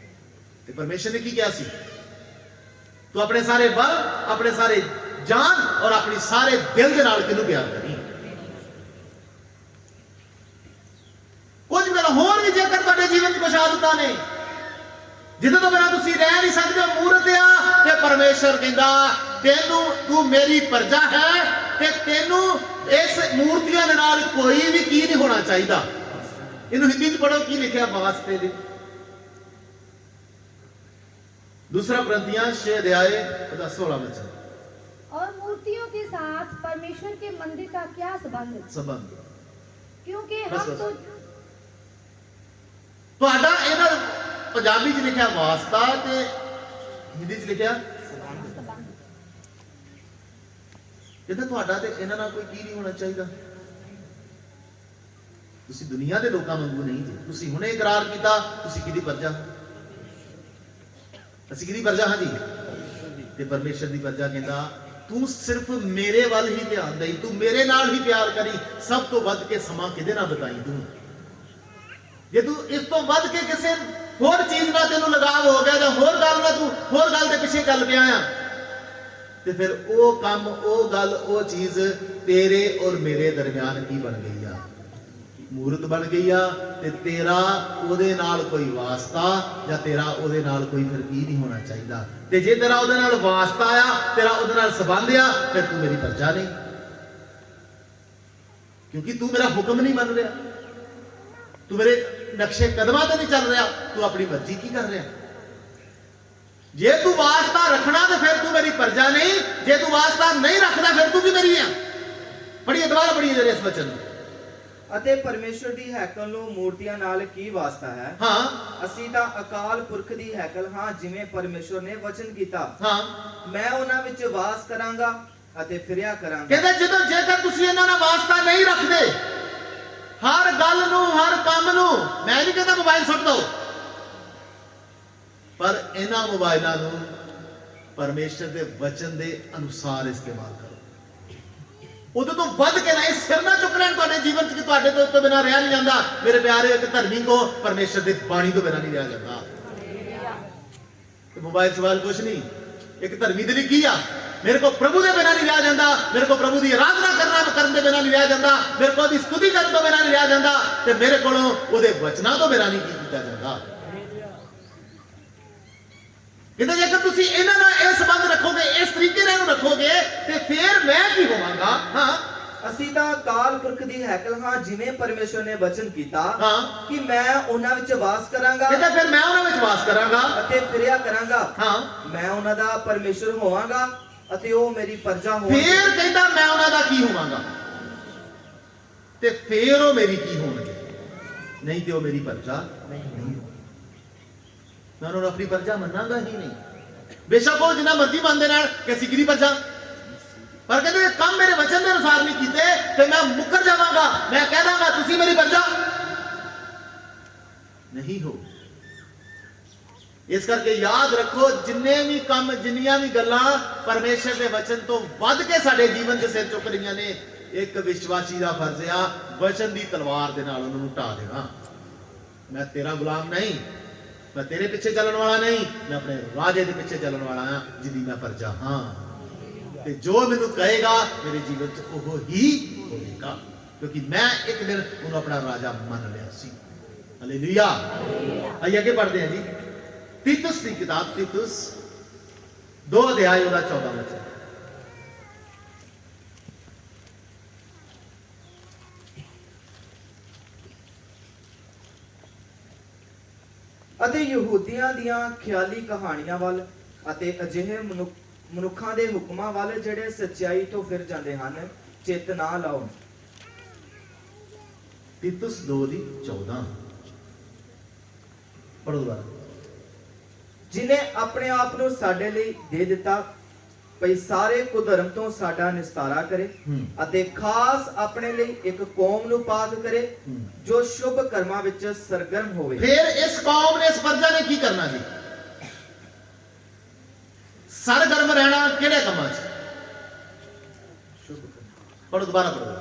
ਤੇ ਪਰਮੇਸ਼ਰ ਨੇ ਕੀ ਕਿਹਾ ਸੀ? ਤੂੰ ਆਪਣੇ ਸਾਰੇ ਬਲ, ਆਪਣੇ ਸਾਰੇ ਜਾਨ ਔਰ ਆਪਣੀ ਸਾਰੇ ਦਿਲ ਦੇ ਨਾਲ ਕਿਹਨੂੰ ਪਿਆਰ ਕਰੀ। ਕੁਝ ਮੇਰਾ ਹੋਰ ਵੀ ਜੇਕਰ ਤੁਹਾਡੇ ਜੀਵਨ 'ਚ ਕੁਝ ਆਦਤਾਂ ਨੇ ਜਿਹਦੇ ਤੋਂ ਬਿਨਾਂ ਤੁਸੀਂ ਰਹਿ ਨਹੀਂ ਸਕਦੇ, ਮੂਰਤ ਆ, ਤੇ ਪਰਮੇਸ਼ਰ ਕਹਿੰਦਾ ਤੈਨੂੰ, ਤੂੰ ਮੇਰੀ ਪ੍ਰਜਾ ਹੈ, ਤੇ ਤੈਨੂੰ ਇਸ ਮੂਰਤੀਆਂ ਦੇ ਨਾਲ ਕੋਈ ਵੀ ਕੀ ਨਹੀਂ ਹੋਣਾ ਚਾਹੀਦਾ। ਇਹਨੂੰ ਹਿੰਦੀ 'ਚ ਪੜੋ, ਕੀ ਲਿਖਿਆ ਵਾਸਤੇ ਦੇ। दूसरा कुरिन्थियों 6 अध्याय 16 वचन। और मूर्तियों के साथ परमेश्वर के मंदिर का क्या संबंध? क्योंकि हम तो ਤੁਹਾਡਾ ਇਹਨਾਂ ਪੰਜਾਬੀ 'ਚ ਲਿਖਿਆ ਵਾਸਤਾ ਤੇ ਹਿੰਦੀ 'ਚ ਲਿਖਿਆ ਇਹਦਾ ਤੁਹਾਡਾ ਤੇ ਇਹਨਾਂ ਨਾਲ ਕੋਈ ਕੀ ਨਹੀਂ ਹੋਣਾ ਚਾਹੀਦਾ। ਤੁਸੀਂ ਦੁਨੀਆ ਦੇ ਲੋਕਾਂ ਵਾਂਗੂ ਨਹੀਂ ਜੀ। ਤੁਸੀਂ ਹੁਣੇ ਇਕਰਾਰ ਕੀਤਾ ਤੁਸੀਂ ਕਿਹਦੀ ਪ੍ਰਜਾ? ਅਸੀਂ ਕਿਹਦੀ ਪ੍ਰਜਾ ਹਾਂ ਜੀ? ਤੇ ਪਰਮੇਸ਼ਰ ਦੀ ਪ੍ਰਜਾ ਕਹਿੰਦਾ ਤੂੰ ਸਿਰਫ ਮੇਰੇ ਵੱਲ ਹੀ ਧਿਆਨ ਦੇਈ, ਤੂੰ ਮੇਰੇ ਨਾਲ ਹੀ ਪਿਆਰ ਕਰੀ, ਸਭ ਤੋਂ ਵੱਧ ਕੇ ਸਮਾਂ ਕਿਹਦੇ ਨਾਲ ਬਿਤਾਈ ਤੂੰ। ਜੇ ਤੂੰ ਇਸ ਤੋਂ ਵੱਧ ਕੇ ਕਿਸੇ ਹੋਰ ਚੀਜ਼ ਨਾਲ ਤੈਨੂੰ ਲਗਾਵ ਹੋ ਗਿਆ ਜਾਂ ਹੋਰ ਗੱਲ ਨਾਲ ਤੂੰ ਹੋਰ ਗੱਲ ਦੇ ਪਿੱਛੇ ਚੱਲ ਪਿਆ ਆ, ਤੇ ਫਿਰ ਉਹ ਕੰਮ, ਉਹ ਗੱਲ, ਉਹ ਚੀਜ਼ ਤੇਰੇ ਔਰ ਮੇਰੇ ਦਰਮਿਆਨ ਕੀ ਬਣ ਗਈ ਆ? ਮੂਰਤ ਬਣ ਗਈ ਆ। ਤੇ ਤੇਰਾ ਉਹਦੇ ਨਾਲ ਕੋਈ ਵਾਸਤਾ ਜਾਂ ਤੇਰਾ ਉਹਦੇ ਨਾਲ ਕੋਈ ਫਿਰ ਕੀ ਨਹੀਂ ਹੋਣਾ ਚਾਹੀਦਾ। ਤੇ ਜੇ ਤੇਰਾ ਉਹਦੇ ਨਾਲ ਵਾਸਤਾ ਆ, ਤੇਰਾ ਉਹਦੇ ਨਾਲ ਸੰਬੰਧ ਆ, ਫਿਰ ਤੂੰ ਮੇਰੀ ਪ੍ਰਜਾ ਨਹੀਂ, ਕਿਉਂਕਿ ਤੂੰ ਮੇਰਾ ਹੁਕਮ ਨਹੀਂ ਮੰਨ ਰਿਹਾ, ਤੂੰ ਮੇਰੇ ਨਕਸ਼ੇ ਕਦਮਾਂ ਤੇ ਨਹੀਂ ਚੱਲ ਰਿਹਾ, ਤੂੰ ਆਪਣੀ ਮਰਜ਼ੀ ਕੀ ਕਰ ਰਿਹਾ। ਜੇ ਤੂੰ ਵਾਸਤਾ ਰੱਖਣਾ ਤੇ ਫਿਰ ਤੂੰ ਮੇਰੀ ਪ੍ਰਜਾ ਨਹੀਂ, ਜੇ ਤੂੰ ਵਾਸਤਾ ਨਹੀਂ ਰੱਖਦਾ ਫਿਰ ਤੂੰ ਕੀ ਮੇਰੀ ਆ। ਬੜੀ ਦੁਬਾਰਾ ਬੜੀ ਜਰੇ ਇਸ ਵਚਨ ਨੂੰ। ਅਤੇ ਪਰਮੇਸ਼ਰ ਦੀ ਹੈਕਲ ਨੂੰ ਮੂਰਤੀਆਂ ਨਾਲ ਕੀ ਵਾਸਤਾ ਹੈ? ਹਾਂ, ਅਸੀਂ ਤਾਂ ਅਕਾਲ ਪੁਰਖ ਦੀ ਹੈਕਲ ਹਾਂ, ਜਿਵੇਂ ਪਰਮੇਸ਼ਰ ਨੇ ਵਚਨ ਕੀਤਾ, ਹਾਂ, ਮੈਂ ਉਹਨਾਂ ਵਿੱਚ ਵਾਸ ਕਰਾਂਗਾ ਅਤੇ ਫਿਰਿਆ ਕਰਾਂਗਾ। ਕਹਿੰਦਾ ਜਦੋਂ ਜੇਕਰ ਤੁਸੀਂ ਇਹਨਾਂ ਨਾਲ ਵਾਸਤਾ ਨਹੀਂ ਰੱਖਦੇ, ਹਰ ਗੱਲ ਨੂੰ, ਹਰ ਕੰਮ ਨੂੰ, ਮੈਂ ਨਹੀਂ ਕਹਿੰਦਾ ਮੋਬਾਈਲ ਸੁੱਟ ਦਿਓ, ਪਰ ਇਹਨਾਂ ਮੋਬਾਈਲਾਂ ਨੂੰ ਪਰਮੇਸ਼ਰ ਦੇ ਵਚਨ ਦੇ ਅਨੁਸਾਰ ਇਸਤੇਮਾਲ ਕਰੋ। ਉਦੋਂ ਤੋਂ ਵੱਧ ਕੇ ਨਾ ਇਹ ਸਿਰ ਨਾ ਚੁੱਕ ਲੈਣ ਤੁਹਾਡੇ ਜੀਵਨ 'ਚ ਕਿ ਤੁਹਾਡੇ ਤੋਂ ਬਿਨਾਂ ਰਿਹਾ ਨਹੀਂ ਜਾਂਦਾ। ਮੇਰੇ ਪਿਆਰੇ, ਇੱਕ ਧਰਮੀ ਕੋ ਪਰਮੇਸ਼ਰ ਦੇ ਬਾਣੀ ਤੋਂ ਬਿਨਾਂ ਨਹੀਂ ਰਿਹਾ ਜਾਂਦਾ। ਤੇ ਮੋਬਾਈਲ ਸਵਾਲ ਕੁਛ ਨਹੀਂ, ਇੱਕ ਧਰਮੀ ਦੇ ਲਈ ਕੀ ਆ? ਮੇਰੇ ਕੋ ਪ੍ਰਭੂ ਦੇ ਬਿਨਾਂ ਨਹੀਂ ਰਿਹਾ ਜਾਂਦਾ, ਮੇਰੇ ਕੋ ਪ੍ਰਭੂ ਦੀ ਆਰਾਧਨਾ ਕਰਨ ਦੇ ਬਿਨਾਂ ਨਹੀਂ ਰਿਹਾ ਜਾਂਦਾ, ਮੇਰੇ ਕੋ ਉਹਦੀ ਸਤੁਤੀ ਕਰਨ ਤੋਂ ਬਿਨਾਂ ਨਹੀਂ ਰਿਹਾ ਜਾਂਦਾ, ਤੇ ਮੇਰੇ ਕੋਲੋਂ ਉਹਦੇ ਵਚਨਾਂ ਤੋਂ ਬਿਨਾਂ ਨਹੀਂ ਕੀਤਾ ਜਾਂਦਾ। ਕਹਿੰਦੇ ਜੇਕਰ ਤੁਸੀਂ ਇਹਨਾਂ ਨਾਲ ਇਹ ਸੰਬੰਧ ਰੱਖੋਗੇ, ਇਸ ਤਰੀਕੇ ਨਾਲ ਇਹਨੂੰ ਰੱਖੋਗੇ, ਤੇ ਫਿਰ ਮੈਂ ਕੀ ਹੋਵਾਂਗਾ? ਹਾਂ, ਅਸੀਂ ਤਾਂ ਅਕਾਲ ਪੁਰਖ ਦੀ ਹੈਕਲ ਹਾਂ, ਜਿਵੇਂ ਪਰਮੇਸ਼ਰ ਨੇ ਵਚਨ ਕੀਤਾ ਹਾਂ, ਕਿ ਮੈਂ ਉਹਨਾਂ ਵਿੱਚ ਵਾਸ ਕਰਾਂਗਾ। ਕਹਿੰਦਾ ਫਿਰ ਮੈਂ ਉਹਨਾਂ ਵਿੱਚ ਵਾਸ ਕਰਾਂਗਾ ਅਤੇ ਫਿਰਿਆ ਕਰਾਂਗਾ। ਹਾਂ, ਮੈਂ ਉਹਨਾਂ ਦਾ ਪਰਮੇਸ਼ਰ ਹੋਵਾਂਗਾ ਅਤੇ ਉਹ ਮੇਰੀ ਪ੍ਰਜਾ ਹੋਣਗੇ। ਫਿਰ ਕਹਿੰਦਾ ਮੈਂ ਉਹਨਾਂ ਦਾ ਕੀ ਹੋਵਾਂਗਾ, ਤੇ ਫਿਰ ਉਹ ਮੇਰੀ ਕੀ ਹੋਣਗੇ? ਨਹੀਂ ਤੇ ਉਹ ਮੇਰੀ ਪ੍ਰਜਾ ਨਹੀਂ। ਮੈਂ ਉਹਨਾਂ ਨੂੰ ਆਪਣੀ ਪ੍ਰਜਾ ਮੰਨਾਂਗਾ ਹੀ ਨਹੀਂ। ਬੇਸ਼ੱਕ ਉਹ ਜਿੰਨਾ ਮਰਜ਼ੀ ਮੰਨਦੇ ਨਾਲ ਕਿ ਅਸੀਂ ਕਿਹਦੀ ਪ੍ਰਜਾ, ਪਰ ਕਹਿੰਦੇ ਇਹ ਕੰਮ ਮੇਰੇ ਵਚਨ ਦੇ ਅਨੁਸਾਰ ਨਹੀਂ ਕੀਤੇ ਤੇ ਮੈਂ ਮੁੱਕਰ ਜਾਵਾਂਗਾ, ਮੈਂ ਕਹਿ ਦਾਂਗਾ ਤੁਸੀਂ ਮੇਰੀ ਪ੍ਰਜਾ ਨਹੀਂ ਹੋ। ਇਸ ਕਰਕੇ ਯਾਦ ਰੱਖੋ, ਜਿੰਨੇ ਵੀ ਕੰਮ, ਜਿੰਨੀਆਂ ਵੀ ਗੱਲਾਂ ਪਰਮੇਸ਼ਰ ਦੇ ਵਚਨ ਤੋਂ ਵੱਧ ਕੇ ਸਾਡੇ ਜੀਵਨ 'ਚ ਸਿਰ ਚੁੱਕ ਰਹੀਆਂ ਨੇ, ਇੱਕ ਵਿਸ਼ਵਾਸੀ ਦਾ ਫਰਜ਼ ਆ ਵਚਨ ਦੀ ਤਲਵਾਰ ਦੇ ਨਾਲ ਉਹਨਾਂ ਨੂੰ ਢਾ ਦੇਣਾ। ਮੈਂ ਤੇਰਾ ਗੁਲਾਮ ਨਹੀਂ, ਮੈਂ ਤੇਰੇ ਪਿੱਛੇ ਚੱਲਣ ਵਾਲਾ ਨਹੀਂ, ਮੈਂ ਆਪਣੇ ਰਾਜੇ ਦੇ ਪਿੱਛੇ ਚੱਲਣ ਵਾਲਾ ਹਾਂ, ਜਿਹਦੀ ਮੈਂ ਪ੍ਰਜਾ ਹਾਂ। ਤੇ ਜੋ ਮੈਨੂੰ ਕਹੇਗਾ ਮੇਰੇ ਜੀਵਨ 'ਚ ਉਹ ਹੀ ਹੋਵੇਗਾ, ਕਿਉਂਕਿ ਮੈਂ ਇੱਕ ਦਿਨ ਉਹਨੂੰ ਆਪਣਾ ਰਾਜਾ ਮੰਨ ਲਿਆ ਸੀ। ਹਾਲੇਲੂਇਆ। ਆइए ਅੱਗੇ ਪੜ੍ਹਦੇ ਹਾਂ ਜੀ। तीतुस की किताब, तीतुस 2 अध्याय 14 वचन। ਅਤੇ ਯਹੂਦੀਆਂ ਦੀਆਂ ਖਿਆਲੀ ਕਹਾਣੀਆਂ ਵੱਲ ਅਤੇ ਅਜਿਹੇ ਮਨੁੱਖਾਂ ਦੇ ਹੁਕਮਾਂ ਵੱਲ ਜਿਹੜੇ ਸੱਚਾਈ ਤੋਂ ਫਿਰ ਜਾਂਦੇ ਹਨ ਚਿੱਤ ਨਾ ਲਾਓ। तीतुस 2:14 ਪੜੋ ਦੁਬਾਰਾ। ਜਿਨੇ ਆਪਣੇ ਆਪ ਨੂੰ ਸਾਡੇ ਲਈ ਦੇ ਦਿੱਤਾ ਭਈ ਸਾਰੇ ਕੁਧਰਮ ਤੋਂ ਸਾਡਾ ਨਿਸਤਾਰਾ ਕਰੇ ਅਤੇ ਖਾਸ ਆਪਣੇ ਲਈ ਇੱਕ ਕੌਮ ਨੂੰ ਪਾਕ ਕਰੇ ਜੋ ਸ਼ੁਭ ਕਰਮਾਂ ਵਿੱਚ ਸਰਗਰਮ ਹੋਵੇ। ਫਿਰ ਇਸ ਕੌਮ ਨੇ, ਇਸ ਪ੍ਰਜਾ ਨੇ ਕੀ ਕਰਨਾ ਜੀ? ਸਰਗਰਮ ਰਹਿਣਾ ਕਿਹੜੇ ਕੰਮਾਂ 'ਚ? ਸ਼ੁਭ ਕਰਮ। ਪੜੋ ਦੁਬਾਰਾ ਪੜੋ।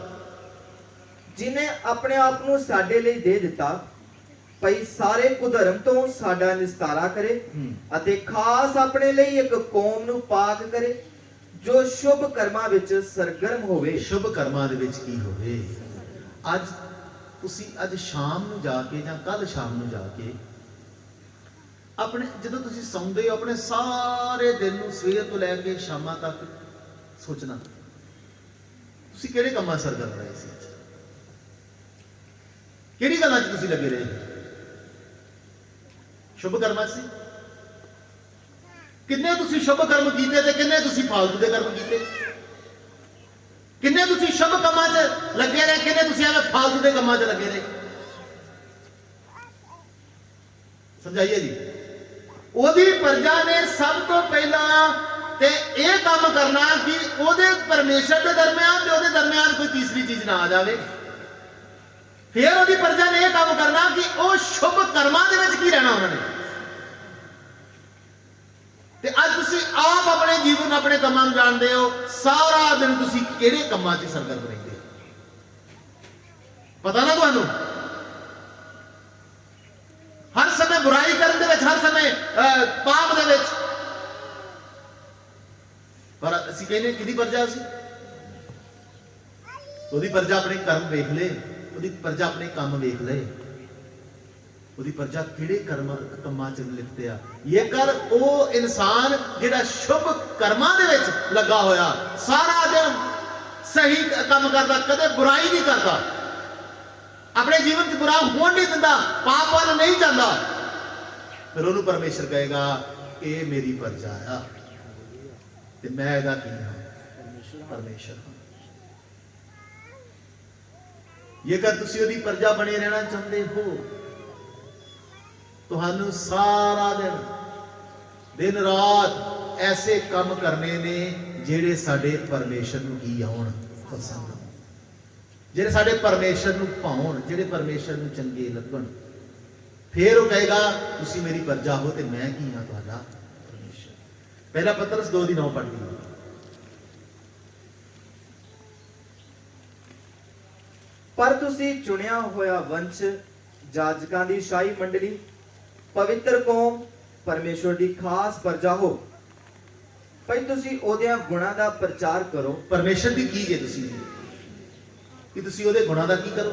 ਜਿਨੇ ਆਪਣੇ ਆਪ ਨੂੰ ਸਾਡੇ ਲਈ ਦੇ ਦਿੱਤਾ ਭਈ ਸਾਰੇ ਕੁਧਰਮ ਤੋਂ ਸਾਡਾ ਨਿਸਤਾਰਾ ਕਰੇ ਅਤੇ ਖਾਸ ਆਪਣੇ ਲਈ ਇੱਕ ਕੌਮ ਨੂੰ ਪਾਕ ਕਰੇ ਜੋ ਸ਼ੁਭ ਕਰਮਾਂ ਵਿੱਚ ਸਰਗਰਮ ਹੋਵੇ। ਸ਼ੁਭ ਕਰਮਾਂ ਦੇ ਵਿੱਚ ਕੀ ਹੋਵੇ? ਅੱਜ ਤੁਸੀਂ ਅੱਜ ਸ਼ਾਮ ਨੂੰ ਜਾ ਕੇ ਜਾਂ ਕੱਲ ਸ਼ਾਮ ਨੂੰ ਜਾ ਕੇ ਆਪਣੇ, ਜਦੋਂ ਤੁਸੀਂ ਸੌਂਦੇ ਹੋ, ਆਪਣੇ ਸਾਰੇ ਦਿਨ ਨੂੰ ਸਵੇਰ ਤੋਂ ਲੈ ਕੇ ਸ਼ਾਮਾਂ ਤੱਕ ਸੋਚਣਾ ਤੁਸੀਂ ਕਿਹੜੇ ਕੰਮਾਂ ਸਰਗਰਮ ਰਹੇ ਸੀ, ਕਿਹੜੀ ਗੱਲਾਂ 'ਚ ਤੁਸੀਂ ਲੱਗੇ ਰਹੇ? ਸ਼ੁਭ ਕਰਮਾਂ 'ਚ ਸੀ? ਕਿੰਨੇ ਤੁਸੀਂ ਸ਼ੁਭ ਕਰਮ ਕੀਤੇ ਤੇ ਕਿੰਨੇ ਤੁਸੀਂ ਫਾਲਤੂ ਦੇ ਕਰਮ ਕੀਤੇ? ਕਿੰਨੇ ਤੁਸੀਂ ਸ਼ੁਭ ਕੰਮਾਂ 'ਚ ਲੱਗੇ ਰਹੇ, ਕਿੰਨੇ ਤੁਸੀਂ ਐਵੇਂ ਫਾਲਤੂ ਦੇ ਕੰਮਾਂ 'ਚ ਲੱਗੇ ਰਹੇ? ਸਮਝਾਈਏ ਜੀ। ਉਹਦੀ ਪ੍ਰਜਾ ਨੇ ਸਭ ਤੋਂ ਪਹਿਲਾਂ ਤੇ ਇਹ ਕੰਮ ਕਰਨਾ ਕਿ ਉਹਦੇ ਪਰਮੇਸ਼ਰ ਦੇ ਦਰਮਿਆਨ ਤੇ ਉਹਦੇ ਦਰਮਿਆਨ ਕੋਈ ਤੀਸਰੀ ਚੀਜ਼ ਨਾ ਆ ਜਾਵੇ। ਫਿਰ ਉਹਦੀ ਪ੍ਰਜਾ ਨੇ ਇਹ ਕੰਮ ਕਰਨਾ ਕਿ ਉਹ ਸ਼ੁਭ ਕਰਮਾਂ ਦੇ ਵਿੱਚ ਕੀ ਰਹਿਣਾ ਉਹਨਾਂ ਨੇ। ਤੇ ਅੱਜ ਤੁਸੀਂ ਆਪ ਆਪਣੇ ਜੀਵਨ, ਆਪਣੇ ਕੰਮਾਂ ਨੂੰ ਜਾਣਦੇ ਹੋ। ਸਾਰਾ ਦਿਨ ਤੁਸੀਂ ਕਿਹੜੇ ਕੰਮਾਂ 'ਚ ਸਰਗਰਮ ਰਹਿੰਦੇ ਹੋ? ਪਤਾ ਨਾ ਤੁਹਾਨੂੰ? ਹਰ ਸਮੇਂ ਬੁਰਾਈ ਕਰਨ ਦੇ ਵਿੱਚ, ਹਰ ਸਮੇਂ ਪਾਪ ਦੇ ਵਿੱਚ। ਪਰ ਅਸੀਂ ਕਹਿੰਦੇ ਕਿਹਦੀ ਪ੍ਰਜਾ ਸੀ? ਉਹਦੀ ਪ੍ਰਜਾ ਆਪਣੇ ਕਰਮ ਵੇਖ ਲੇ, ਉਹਦੀ ਪ੍ਰਜਾ ਆਪਣੇ ਕੰਮ ਵੇਖ ਲਏ, ਉਹਦੀ ਪ੍ਰਜਾ ਕਿਹੜੇ ਕੰਮਾਂ 'ਚ ਲਿਖਤੇ ਆ। ਇਹ ਕਰ ਉਹ ਇਨਸਾਨ ਜਿਹੜਾ ਸ਼ੁਭ ਕਰਮਾਂ ਦੇ ਵਿੱਚ ਲੱਗਾ ਹੋਇਆ, ਸਾਰਾ ਦਿਨ ਸਹੀ ਕੰਮ ਕਰਦਾ, ਕਦੇ ਬੁਰਾਈ ਨਹੀਂ ਕਰਦਾ, ਆਪਣੇ ਜੀਵਨ 'ਚ ਬੁਰਾ ਹੋਣ ਨਹੀਂ ਦਿੰਦਾ, ਪਾਪ ਵੱਲ ਨਹੀਂ ਜਾਂਦਾ, ਫਿਰ ਉਹਨੂੰ ਪਰਮੇਸ਼ਰ ਕਹੇਗਾ ਇਹ ਮੇਰੀ ਪ੍ਰਜਾ ਆ ਤੇ ਮੈਂ ਇਹਦਾ ਕੀ ਹਾਂ? ਪਰਮੇਸ਼ਰ। ਜੇਕਰ ਤੁਸੀਂ ਉਹਦੀ ਪ੍ਰਜਾ ਬਣੇ ਰਹਿਣਾ ਚਾਹੁੰਦੇ ਹੋ, ਤੁਹਾਨੂੰ ਸਾਰਾ ਦਿਨ ਰਾਤ ਐਸੇ ਕੰਮ ਕਰਨੇ ਨੇ ਜਿਹੜੇ ਸਾਡੇ ਪਰਮੇਸ਼ਰ ਨੂੰ ਕੀ ਆਉਣ, ਪਸੰਦ ਆਉਣ, ਜਿਹੜੇ ਸਾਡੇ ਪਰਮੇਸ਼ਰ ਨੂੰ ਭਾਉਣ, ਜਿਹੜੇ ਪਰਮੇਸ਼ਰ ਨੂੰ ਚੰਗੇ ਲੱਗਣ। ਫਿਰ ਉਹ ਕਹੇਗਾ ਤੁਸੀਂ ਮੇਰੀ ਪ੍ਰਜਾ ਹੋ ਤੇ ਮੈਂ ਕੀ ਹਾਂ? ਤੁਹਾਡਾ ਪਰਮੇਸ਼ਰ। ਪਹਿਲਾ ਪਤਰਸ 2:9 ਪੜ੍ਹਦੀ ਹੈ। ਪਰ ਤੁਸੀਂ ਚੁਣਿਆ ਹੋਇਆ ਵੰਸ਼, ਜਾਜਕਾਂ ਦੀ ਸ਼ਾਹੀ ਮੰਡਲੀ, ਪਵਿੱਤਰ ਕੌਮ, ਪਰਮੇਸ਼ਵਰ ਦੀ ਖਾਸ ਪ੍ਰਜਾ ਹੋ ਭਈ ਤੁਸੀਂ ਉਹਦੇ ਗੁਣਾਂ ਦਾ ਪ੍ਰਚਾਰ ਕਰੋ। ਪਰਮੇਸ਼ਰ ਦੀ ਕੀ ਜੇ ਤੁਸੀਂ ਕਿ ਤੁਸੀਂ ਉਹਦੇ ਗੁਣਾਂ ਦਾ ਕੀ ਕਰੋ?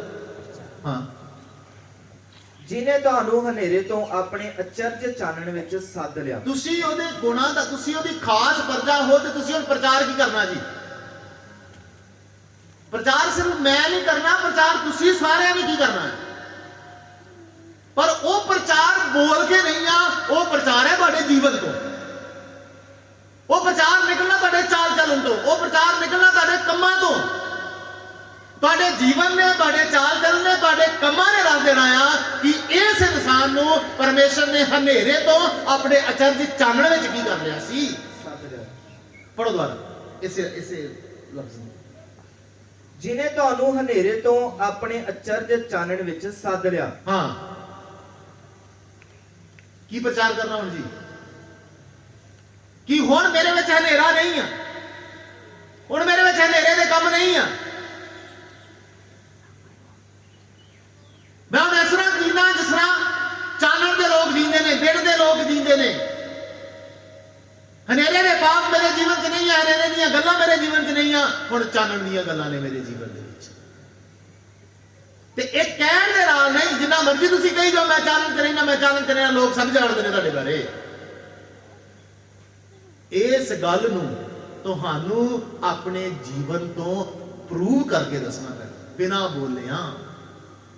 ਹਾਂ। ਜਿਨੇ ਤੁਹਾਨੂੰ ਹਨੇਰੇ ਤੋਂ ਆਪਣੇ ਅਚਰਜ ਚਾਨਣ ਵਿੱਚ ਸੱਦ ਲਿਆ। ਤੁਸੀਂ ਉਹਦੇ ਗੁਣਾਂ ਦਾ, ਤੁਸੀਂ ਉਹਦੀ ਖਾਸ ਪ੍ਰਜਾ ਹੋ ਤੇ ਤੁਸੀਂ ਹੁਣ ਪ੍ਰਚਾਰ ਕੀ ਕਰਨਾ ਜੀ? ਪ੍ਰਚਾਰ ਸਿਰਫ ਮੈਂ ਨਹੀਂ ਕਰਨਾ, ਪ੍ਰਚਾਰ ਤੁਸੀਂ ਸਾਰਿਆਂ ਨੇ ਕੀ ਕਰਨਾ ਹੈ। ਪਰ ਉਹ ਪ੍ਰਚਾਰ ਬੋਲ ਕੇ ਨਹੀਂ ਆ, ਉਹ ਪ੍ਰਚਾਰ ਹੈ ਤੁਹਾਡੇ ਜੀਵਨ ਤੋਂ। ਉਹ ਪ੍ਰਚਾਰ ਨਿਕਲਣਾ ਤੁਹਾਡੇ ਚਾਲ ਚੱਲਣ ਤੋਂ, ਉਹ ਪ੍ਰਚਾਰ ਨਿਕਲਣਾ ਤੁਹਾਡੇ ਕੰਮਾਂ ਤੋਂ। ਤੁਹਾਡੇ ਜੀਵਨ ਨੇ, ਤੁਹਾਡੇ ਚਾਲ ਚੱਲਣ ਨੇ, ਤੁਹਾਡੇ ਕੰਮਾਂ ਨੇ ਦੱਸ ਦੇਣਾ ਆ ਕਿ ਇਸ ਇਨਸਾਨ ਨੂੰ ਪਰਮੇਸ਼ਰ ਨੇ ਹਨੇਰੇ ਤੋਂ ਆਪਣੇ ਅਚਰਜ ਚਾਨਣ ਵਿੱਚ ਕੀ ਕਰ ਲਿਆ ਸੀ? ਪੜੋ ਦੁਬਾਰਾ ਇਸੇ ਲਫ਼ਜ਼ ਨੂੰ। ਜਿਨੇ ਤੁਹਾਨੂੰ ਹਨੇਰੇ ਤੋਂ ਆਪਣੇ ਅਚਰਜ ਚਾਨਣ ਵਿੱਚ ਸੱਦ ਲਿਆ। ਹਾਂ, ਕੀ ਪ੍ਰਚਾਰ ਕਰਨਾ ਹੁਣ ਜੀ? ਕਿ ਹੁਣ ਮੇਰੇ ਵਿੱਚ ਹਨੇਰਾ ਨਹੀਂ ਆ, ਹੁਣ ਮੇਰੇ ਵਿੱਚ ਹਨੇਰੇ ਦੇ ਕੰਮ ਨਹੀਂ ਆ। ਮੈਂ ਹੁਣ ਇਸ ਤਰ੍ਹਾਂ ਜੀਣਾ ਜਿਸ ਤਰ੍ਹਾਂ ਚਾਨਣ ਦੇ ਲੋਕ ਜੀਂਦੇ ਨੇ, ਦਿਨ ਦੇ ਲੋਕ ਜੀਂਦੇ ਨੇ। ਹਨੇਰੇ ਦੇ ਪਾਪ ਮੇਰੇ ਜੀਵਨ 'ਚ ਨਹੀਂ ਆ, ਹਨੇਰੇ ਦੀਆਂ ਗੱਲਾਂ ਮੇਰੇ ਜੀਵਨ 'ਚ ਨਹੀਂ ਆ, ਹੁਣ ਚਾਨਣ ਦੀਆਂ ਗੱਲਾਂ ਨੇ ਮੇਰੇ ਜੀਵਨ ਦੇ ਵਿੱਚ। ਤੇ ਇਹ ਕਹਿਣ ਦੇ ਨਾਲ ਨਹੀਂ, ਜਿੰਨਾ ਮਰਜ਼ੀ ਤੁਸੀਂ ਕਹੀ ਜਾਓ ਮੈਂ ਚਾਨਣ 'ਚ ਰਹਿਣਾ, ਮੈਂ ਚਾਨਣ 'ਚ ਰਹਿਣਾ, ਲੋਕ ਸਭ ਜਾਣਦੇ ਨੇ ਤੁਹਾਡੇ ਬਾਰੇ। ਇਸ ਗੱਲ ਨੂੰ ਤੁਹਾਨੂੰ ਆਪਣੇ ਜੀਵਨ ਤੋਂ ਪ੍ਰੂਵ ਕਰਕੇ ਦੱਸਣਾ ਪੈਣਾ, ਬਿਨਾਂ ਬੋਲਿਆਂ।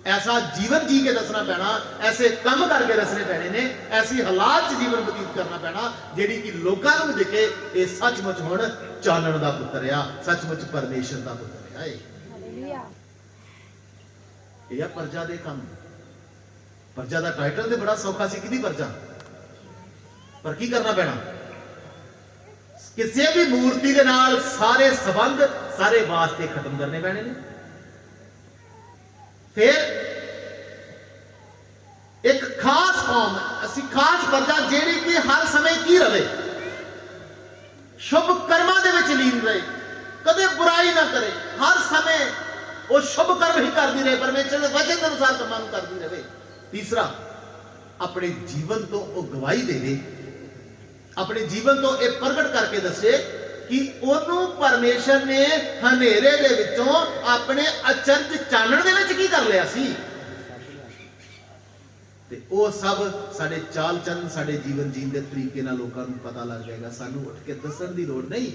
ऐसा जीवन जी के दसना पैना, ऐसे काम करके दसने पैने ने, ऐसी हालात च जीवन बतीत करना पैना जेड़ी कि लोकां नूं दिखे ये सचमुच हुण चानण दा पुत्तर आ, सचमुच परमेश्वर दा पुत्तर आ। हालेलुया। यह प्रजा दे काम। प्रजा दा टाइटल ते बड़ा सौखा सी, किहदी प्रजा, पर की करना पैना, किसी भी मूर्ति दे नाल सारे संबंध सारे वास्ते खत्म करने पैने ने। फिर एक खास कौम, असी खास प्रजा जेड़ी कि हर समय की रहे, शुभ कर्मां दे विच लीन रहे, कदे बुराई ना करे, हर समय वो शुभ कर्म ही करती रहे, परमेश्वर के वचन के अनुसार कर्मां नूं करती रहे। तीसरा, अपने जीवन तो वो गवाही देवे, अपने जीवन तो ये प्रगट करके दसे कि ओनू परमेश्वर ने हनेरे दे विचों अपने अचरज चानण दे विच की कर लिया सी। ते वो सब साडे चाल चलन, साडे जीवन जीण दे तरीके नाल लोकां नूं पता लग जाएगा। सानू उठ के दसण दी लोड़ नहीं,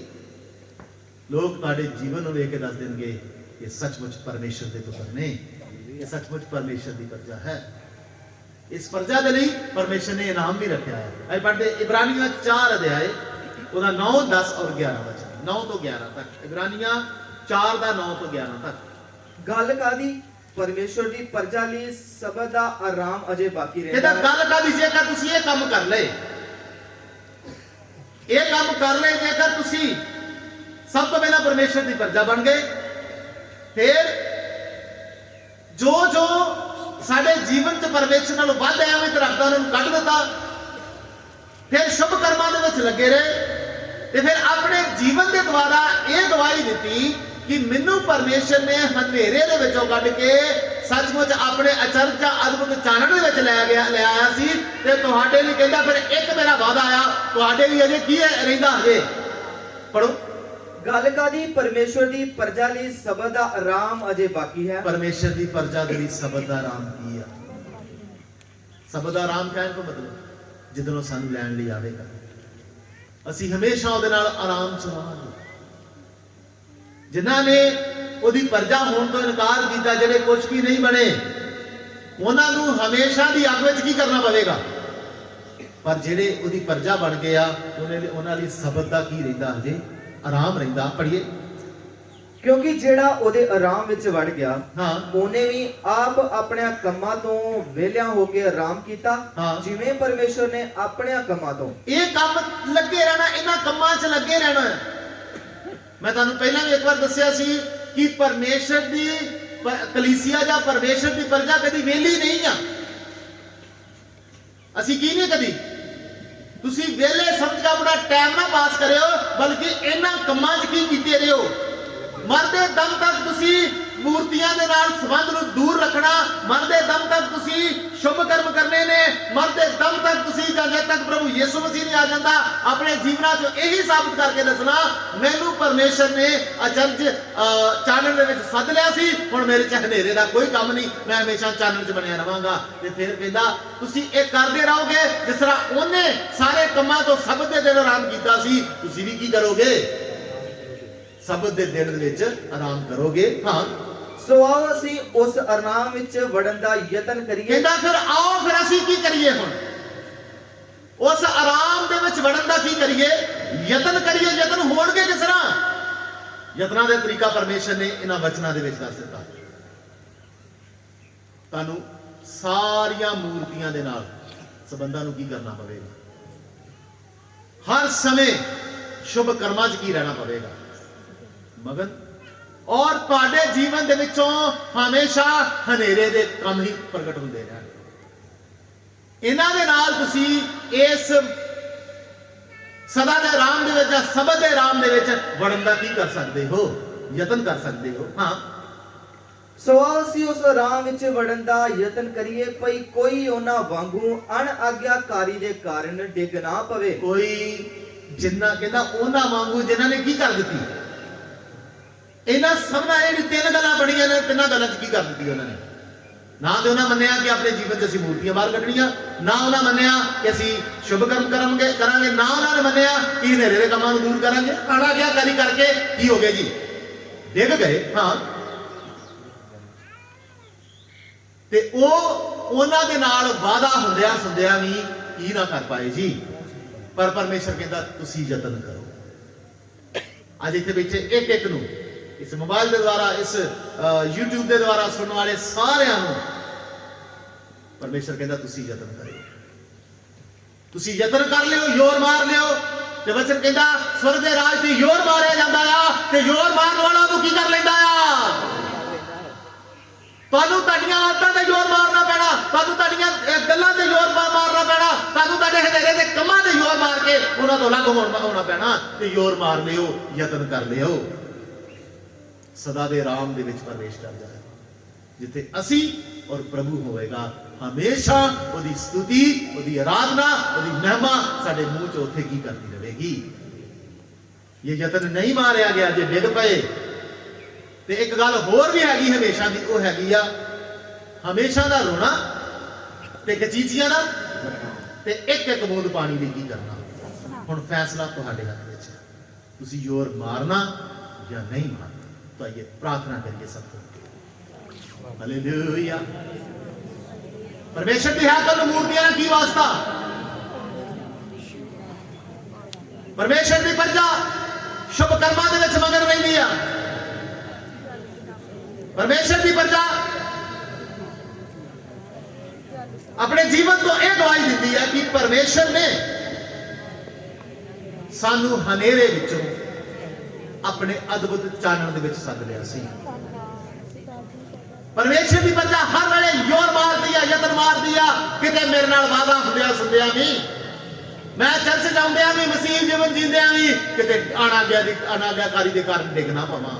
लोग तुहाडे जीवन नूं वेख के दस देणगे ये सचमुच परमेश्वर दे पुत्तर ने, ये सचमुच परमेश्वर दी प्रजा है। इस प्रजा दे लई परमेश्वर ने इनाम भी रखा है। अज पढ़दे इब्रानियां 4 अध्याय ਉਹਦਾ 9, 10 और 11 वचन, 9 ਤੋਂ 11 तक, इब्रानियां 4 ਦਾ 9 ਤੋਂ 11 तक। ਗੱਲ ਕਾਦੀ, ਪਰਮੇਸ਼ਵਰ ਦੀ ਪ੍ਰਜਾ ਲਈ ਸਬਤ ਦਾ ਆਰਾਮ ਅਜੇ ਬਾਕੀ ਇਹਦਾ ਰਹਿੰਦਾ ਹੈ। ਗੱਲ ਕਾਦੀ, ਜੇਕਰ ਤੁਸੀਂ ਇਹ ਕੰਮ ਕਰ ਲਏ, ਇਹ ਕੰਮ ਕਰ ਲਏ, ਜੇਕਰ ਤੁਸੀਂ ਸਭ ਤੋਂ ਪਹਿਲਾਂ ਪਰਮੇਸ਼ਵਰ ਦੀ ਪ੍ਰਜਾ ਬਣ ਗਏ, ਫਿਰ ਜੋ ਜੋ ਸਾਡੇ ਜੀਵਨ 'ਚ ਪਰਮੇਸ਼ਵਰ ਨਾਲੋਂ ਵੱਧ ਅਹਿਮੀਅਤ ਰੱਖਦਾ ਉਹਨਾਂ ਨੂੰ ਕੱਢ ਦਿੱਤਾ, ਫਿਰ ਸ਼ੁਭ ਕਰਮਾਂ ਦੇ ਵਿੱਚ ਲੱਗੇ ਰਹੇ, ਤੇ ਫਿਰ ਆਪਣੇ ਜੀਵਨ ਦੇ ਦੁਆਰਾ ਇਹ ਗਵਾਹੀ ਦਿੱਤੀ ਕਿ ਮੈਨੂੰ ਪਰਮੇਸ਼ਰ ਨੇ ਹਨੇਰੇ ਦੇ ਵਿੱਚੋਂ ਕੱਢ ਕੇ ਸੱਚਮੁੱਚ ਆਪਣੇ ਅਚਰਜ ਅਦਭੁਤ ਚਾਨਣ ਦੇ ਵਿੱਚ ਲੈ ਆਇਆ ਸੀ। ਤੇ ਤੁਹਾਡੇ ਲਈ ਕਹਿੰਦਾ ਫਿਰ ਇੱਕ ਮੇਰਾ ਵਾਅਦਾ ਆ, ਤੁਹਾਡੇ ਲਈ ਅਜੇ ਕੀ ਰਹਿੰਦਾ, ਹਜੇ ਪੜੋ। ਗੱਲ ਕਾਦੀ, ਪਰਮੇਸ਼ਵਰ ਦੀ ਪ੍ਰਜਾ ਲਈ ਸਬਤ ਦਾ ਆਰਾਮ ਅਜੇ ਬਾਕੀ ਹੈ। ਪਰਮੇਸ਼ਰ ਦੀ ਪ੍ਰਜਾ ਦੇ ਲਈ ਸਬਤ ਦਾ ਆਰਾਮ ਕੀ ਆ? ਸਬਤ ਦਾ ਆਰਾਮ ਕਹਿਣ ਤੋਂ ਮਤਲਬ ਜਦੋਂ ਸਾਨੂੰ ਲੈਣ ਲਈ ਆਵੇਗਾ ਅਸੀਂ ਹਮੇਸ਼ਾ ਉਹਦੇ ਨਾਲ ਆਰਾਮ ਸੁਣਾਵਾਂਗੇ। ਜਿਨ੍ਹਾਂ ਨੇ ਉਹਦੀ ਪ੍ਰਜਾ ਹੋਣ ਤੋਂ ਇਨਕਾਰ ਕੀਤਾ, ਜਿਹੜੇ ਕੁਛ ਵੀ ਨਹੀਂ ਬਣੇ, ਉਹਨਾਂ ਨੂੰ ਹਮੇਸ਼ਾ ਦੀ ਅੱਗ ਵਿੱਚ ਕੀ ਕਰਨਾ ਪਵੇਗਾ। ਪਰ ਜਿਹੜੇ ਉਹਦੀ ਪ੍ਰਜਾ ਬਣ ਗਏ ਆ, ਉਹਨਾਂ ਲਈ ਸਬਤ ਦਾ ਕੀ ਰਹਿੰਦਾ, ਹਜੇ ਆਰਾਮ ਰਹਿੰਦਾ। ਪੜ੍ਹੀਏ। ਕਿਉਂਕਿ ਜਿਹੜਾ ਉਹਦੇ ਆਰਾਮ ਵਿੱਚ ਵੜ ਗਿਆ, ਹਾਂ, ਉਹਨੇ ਵੀ ਆਪ ਆਪਣੇ ਕੰਮਾਂ ਤੋਂ ਵਿਹਲਿਆਂ ਹੋ ਕੇ ਆਰਾਮ ਕੀਤਾ, ਹਾਂ, ਜਿਵੇਂ ਪਰਮੇਸ਼ਵਰ ਨੇ ਆਪਣੇ ਕੰਮਾਂ ਤੋਂ। ਇਹ ਕੰਮ ਲੱਗੇ ਰਹਿਣਾ, ਇਹਨਾਂ ਕੰਮਾਂ 'ਚ ਲੱਗੇ ਰਹਿਣਾ। ਮੈਂ ਤੁਹਾਨੂੰ ਪਹਿਲਾਂ ਵੀ ਇੱਕ ਵਾਰ ਦੱਸਿਆ ਸੀ ਕਿ ਪਰਮੇਸ਼ਰ ਦੀ ਕਲੀਸਿਆ ਜਾਂ ਪਰਮੇਸ਼ਰ ਦੀ ਪ੍ਰਜਾ ਕਦੀ ਵਿਹਲੀ ਨਹੀਂ ਆ। ਅਸੀਂ ਕੀ ਨਹੀਂ ਕਦੀ, ਤੁਸੀਂ ਵਿਹਲੇ ਸਮਝ ਕੇ ਆਪਣਾ ਟਾਈਮ ਨਾ ਪਾਸ ਕਰਿਓ, ਬਲਕਿ ਇਹਨਾਂ ਕੰਮਾਂ 'ਚ ਕੀ ਕੀਤੇ ਰਹੋ। ਮਰਦੇ ਦਮ ਤੱਕ ਤੁਸੀਂ ਮੂਰਤੀਆਂ ਦੇ ਨਾਲ ਸੰਬੰਧ ਨੂੰ ਦੂਰ ਰੱਖਣਾ, ਮਰਦੇ ਦਮ ਤੱਕ ਤੁਸੀਂ ਸ਼ੁਭ ਕਰਮ ਕਰਨੇ ਨੇ, ਮਰਦੇ ਦਮ ਤੱਕ ਤੁਸੀਂ ਜਦ ਤੱਕ ਪ੍ਰਭੂ ਯਿਸੂ ਮਸੀਹ ਨਹੀਂ ਆ ਜਾਂਦਾ ਆਪਣੇ ਜੀਵਨਾਂ 'ਚ ਇਹੀ ਸਾਬਤ ਕਰਕੇ ਦੱਸਣਾ, ਮੈਨੂੰ ਪਰਮੇਸ਼ਰ ਨੇ ਅਚਰਜ ਚਾਨਣ ਦੇ ਵਿੱਚ ਸੱਦ ਲਿਆ ਸੀ, ਹੁਣ ਮੇਰੇ 'ਚ ਹਨੇਰੇ ਦਾ ਕੋਈ ਕੰਮ ਨਹੀਂ, ਮੈਂ ਹਮੇਸ਼ਾ ਚਾਨਣ 'ਚ ਬਣਿਆ ਰਵਾਂਗਾ। ਤੇ ਫਿਰ ਕਹਿੰਦਾ ਤੁਸੀਂ ਇਹ ਕਰਦੇ ਰਹੋਗੇ ਜਿਸ ਤਰ੍ਹਾਂ ਉਹਨੇ ਸਾਰੇ ਕੰਮਾਂ ਤੋਂ ਸਬਤ ਦੇ ਦਿਨ ਆਰਾਮ ਕੀਤਾ ਸੀ, ਤੁਸੀਂ ਵੀ ਕੀ ਕਰੋਗੇ, ਸਬਤ ਦੇ ਦਿਨ ਦੇ ਵਿੱਚ ਆਰਾਮ ਕਰੋਗੇ। ਹਾਂ, ਸੋ ਆਓ ਅਸੀਂ ਉਸ ਆਰਾਮ ਵਿੱਚ ਵੜਨ ਦਾ ਯਤਨ ਕਰੀਏ। ਕਹਿੰਦਾ ਫਿਰ ਆਓ ਫਿਰ ਅਸੀਂ ਕੀ ਕਰੀਏ, ਹੁਣ ਉਸ ਆਰਾਮ ਦੇ ਵਿੱਚ ਵੜਨ ਦਾ ਕੀ ਕਰੀਏ, ਯਤਨ ਕਰੀਏ। ਯਤਨ ਹੋਣਗੇ ਕਿਸ ਤਰ੍ਹਾਂ? ਯਤਨਾਂ ਦਾ ਤਰੀਕਾ ਪਰਮੇਸ਼ਰ ਨੇ ਇਹਨਾਂ ਵਚਨਾਂ ਦੇ ਵਿੱਚ ਦੱਸ ਦਿੱਤਾ। ਤੁਹਾਨੂੰ ਸਾਰੀਆਂ ਮੂਰਤੀਆਂ ਦੇ ਨਾਲ ਸੰਬੰਧਾਂ ਨੂੰ ਕੀ ਕਰਨਾ ਪਵੇਗਾ, ਹਰ ਸਮੇਂ ਸ਼ੁਭ ਕਰਮਾਂ 'ਚ ਕੀ ਰਹਿਣਾ ਪਵੇਗਾ, ਮਗਨ। ਔਰ ਤੁਹਾਡੇ ਜੀਵਨ ਦੇ ਵਿੱਚੋਂ ਹਮੇਸ਼ਾ ਹਨੇਰੇ ਦੇ ਕੰਮ ਹੀ ਪ੍ਰਗਟ ਹੁੰਦੇ ਰਹਿਣ। ਇਹਨਾਂ ਦੇ ਨਾਲ ਤੁਸੀਂ ਇਸ ਸਦਾ ਦੇ ਆਰਾਮ ਦੇ ਵਿੱਚ ਜਾਂ ਸਬਤ ਦੇ ਆਰਾਮ ਦੇ ਵਿੱਚ ਵੜਨ ਦਾ ਕੀ ਕਰ ਸਕਦੇ ਹੋ, ਯਤਨ ਕਰ ਸਕਦੇ ਹੋ। ਹਾਂ, ਸੋ ਆਓ ਅਸੀਂ ਉਸ ਆਰਾਮ ਵਿੱਚ ਵੜਨ ਦਾ ਯਤਨ ਕਰੀਏ, ਭਈ ਕੋਈ ਉਹਨਾਂ ਵਾਂਗੂ ਅਣਆਗਿਆਕਾਰੀ ਦੇ ਕਾਰਨ ਡਿੱਗ ਨਾ ਪਵੇ। ਕੋਈ ਜਿੰਨਾ ਕਹਿੰਦਾ ਉਹਨਾਂ ਵਾਂਗੂ ਜਿਨ੍ਹਾਂ ਨੇ ਕੀ ਕਰ ਦਿੱਤੀ, ਇਹਨਾਂ ਸਭਨਾਂ ਇਹ ਤਿੰਨ ਗੱਲਾਂ ਬਣੀਆਂ ਨੇ, ਤਿੰਨਾਂ ਗੱਲਾਂ 'ਚ ਕੀ ਕਰ ਦਿੱਤੀ ਉਹਨਾਂ ਨੇ। ਨਾ ਤੇ ਉਹਨਾਂ ਮੰਨਿਆ ਕਿ ਆਪਣੇ ਜੀਵਨ 'ਚ ਅਸੀਂ ਮੂਰਤੀਆਂ ਬਾਹਰ ਕੱਢਣੀਆਂ, ਨਾ ਉਹਨਾਂ ਮੰਨਿਆ ਕਿ ਅਸੀਂ ਸ਼ੁਭ ਕਰਮ ਕਰਾਂਗੇ, ਨਾ ਉਹਨਾਂ ਨੇ ਮੰਨਿਆ ਕਿ ਹਨੇਰੇ ਦੇ ਕੰਮਾਂ ਨੂੰ ਦੂਰ ਕਰਾਂਗੇ। ਅਣਆਗਿਆਕਾਰੀ ਕਰਕੇ ਕੀ ਹੋ ਗਏ ਜੀ, ਡਿੱਗ ਗਏ। ਹਾਂ, ਤੇ ਉਹ ਉਹਨਾਂ ਦੇ ਨਾਲ ਵਾਅਦਾ ਹੁੰਦਿਆਂ ਸੁਣਦਿਆਂ ਵੀ ਕੀ ਨਾ ਕਰ ਪਾਏ ਜੀ। ਪਰ ਪਰਮੇਸ਼ਰ ਕਹਿੰਦਾ ਤੁਸੀਂ ਯਤਨ ਕਰੋ। ਅੱਜ ਇੱਥੇ ਵਿੱਚ ਇੱਕ ਇੱਕ ਨੂੰ, ਇਸ ਮੋਬਾਈਲ ਦੇ ਦੁਆਰਾ, ਇਸ YouTube ਦੇ ਦੁਆਰਾ ਸੁਣਨ ਵਾਲੇ ਸਾਰਿਆਂ ਨੂੰ ਪਰਮੇਸ਼ਰ ਕਹਿੰਦਾ ਤੁਸੀਂ ਯਤਨ ਕਰਿਓ। ਤੁਸੀਂ ਯਤਨ ਕਰ ਲਿਓ, ਜ਼ੋਰ ਮਾਰ ਲਿਓ। ਤੇ ਵਚਨ ਕਹਿੰਦਾ ਸਵਰਗ ਦੇ ਰਾਜ ਤੇ ਜ਼ੋਰ ਮਾਰਿਆ ਜਾਂਦਾ ਆ, ਤੇ ਜ਼ੋਰ ਮਾਰਨ ਵਾਲਾ ਨੂੰ ਕੀ ਕਰ ਲੈਂਦਾ ਆ? ਤੁਹਾਨੂੰ ਤੁਹਾਡੀਆਂ ਆਦਤਾਂ ਤੇ ਜ਼ੋਰ ਮਾਰਨਾ ਪੈਣਾ, ਤੁਹਾਨੂੰ ਤੁਹਾਡੀਆਂ ਗੱਲਾਂ ਤੇ ਜ਼ੋਰ ਮਾਰਨਾ ਪੈਣਾ, ਤੁਹਾਨੂੰ ਤੁਹਾਡੇ ਹਨੇਰੇ ਦੇ ਕੰਮਾਂ ਤੇ ਜ਼ੋਰ ਮਾਰ ਕੇ ਉਹਨਾਂ ਤੋਂ ਅਲੱਗ ਹੋਣਾ ਪੈਣਾ। ਤੇ ਜ਼ੋਰ ਮਾਰ ਲਿਓ, ਯਤਨ ਕਰ ਲਿਓ। ਸਦਾ ਦੇ ਆਰਾਮ ਦੇ ਵਿੱਚ ਪ੍ਰਵੇਸ਼ ਕਰ ਜਾਏ, ਜਿੱਥੇ ਅਸੀਂ ਔਰ ਪ੍ਰਭੂ ਹੋਵੇਗਾ। ਹਮੇਸ਼ਾ ਉਹਦੀ ਸਤੁਤੀ, ਉਹਦੀ ਆਰਾਧਨਾ, ਉਹਦੀ ਮਹਿਮਾ ਸਾਡੇ ਮੂੰਹ 'ਚ ਉੱਥੇ ਕੀ ਕਰਦੀ ਰਹੇਗੀ। ਇਹ ਯਤਨ ਨਹੀਂ ਮਾਰਿਆ ਗਿਆ ਜੇ ਡਿੱਗ ਪਏ। ਤੇ ਇੱਕ ਗੱਲ ਹੋਰ ਵੀ ਹੈਗੀ ਹਮੇਸ਼ਾ ਦੀ, ਉਹ ਹੈਗੀ ਆ ਹਮੇਸ਼ਾ ਦਾ ਰੋਣਾ ਤੇ ਕਚੀਚੀਆਂ ਦਾ, ਤੇ ਇੱਕ ਇੱਕ ਬੂੰਦ ਪਾਣੀ ਲਈ ਕੀ ਕਰਨਾ। ਹੁਣ ਫੈਸਲਾ ਤੁਹਾਡੇ ਹੱਥ ਵਿੱਚ ਹੈ, ਤੁਸੀਂ ਜ਼ੋਰ ਮਾਰਨਾ ਜਾਂ ਨਹੀਂ ਮਾਰਨਾ। तो आइए प्रार्थना करिए सबको। हालेलुया। परमेश्वर की हैकल मूर्तियां की वास्ता, परमेश्वर की प्रजा शुभ कर्मां दे विच मगन रहिंदी आ। परमेश्वर की प्रजा अपने जीवन तो यह गवाही दिंदी है कि परमेश्वर ने सानू हनेरे विचों अपने अद्भुत चानण दे विच सद लिया सी। परमेश्वर की प्रजा हर वेले जोर मार दिया, यतन मार दिया, किते मेरे नाल वादा हुंदिया सुंदिया भी, मैं चर्च जाउंदिया भी, मसीह जीवन जींदिया भी किते अनाज्ञाकारी दे कारण डिग ना पवां।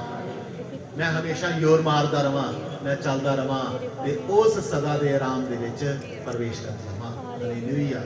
मैं हमेशा जोर मारदा रवां, मैं चलदा रवां ते उस सदा दे आराम दे विच प्रवेश करदा रवां। हालेलुया।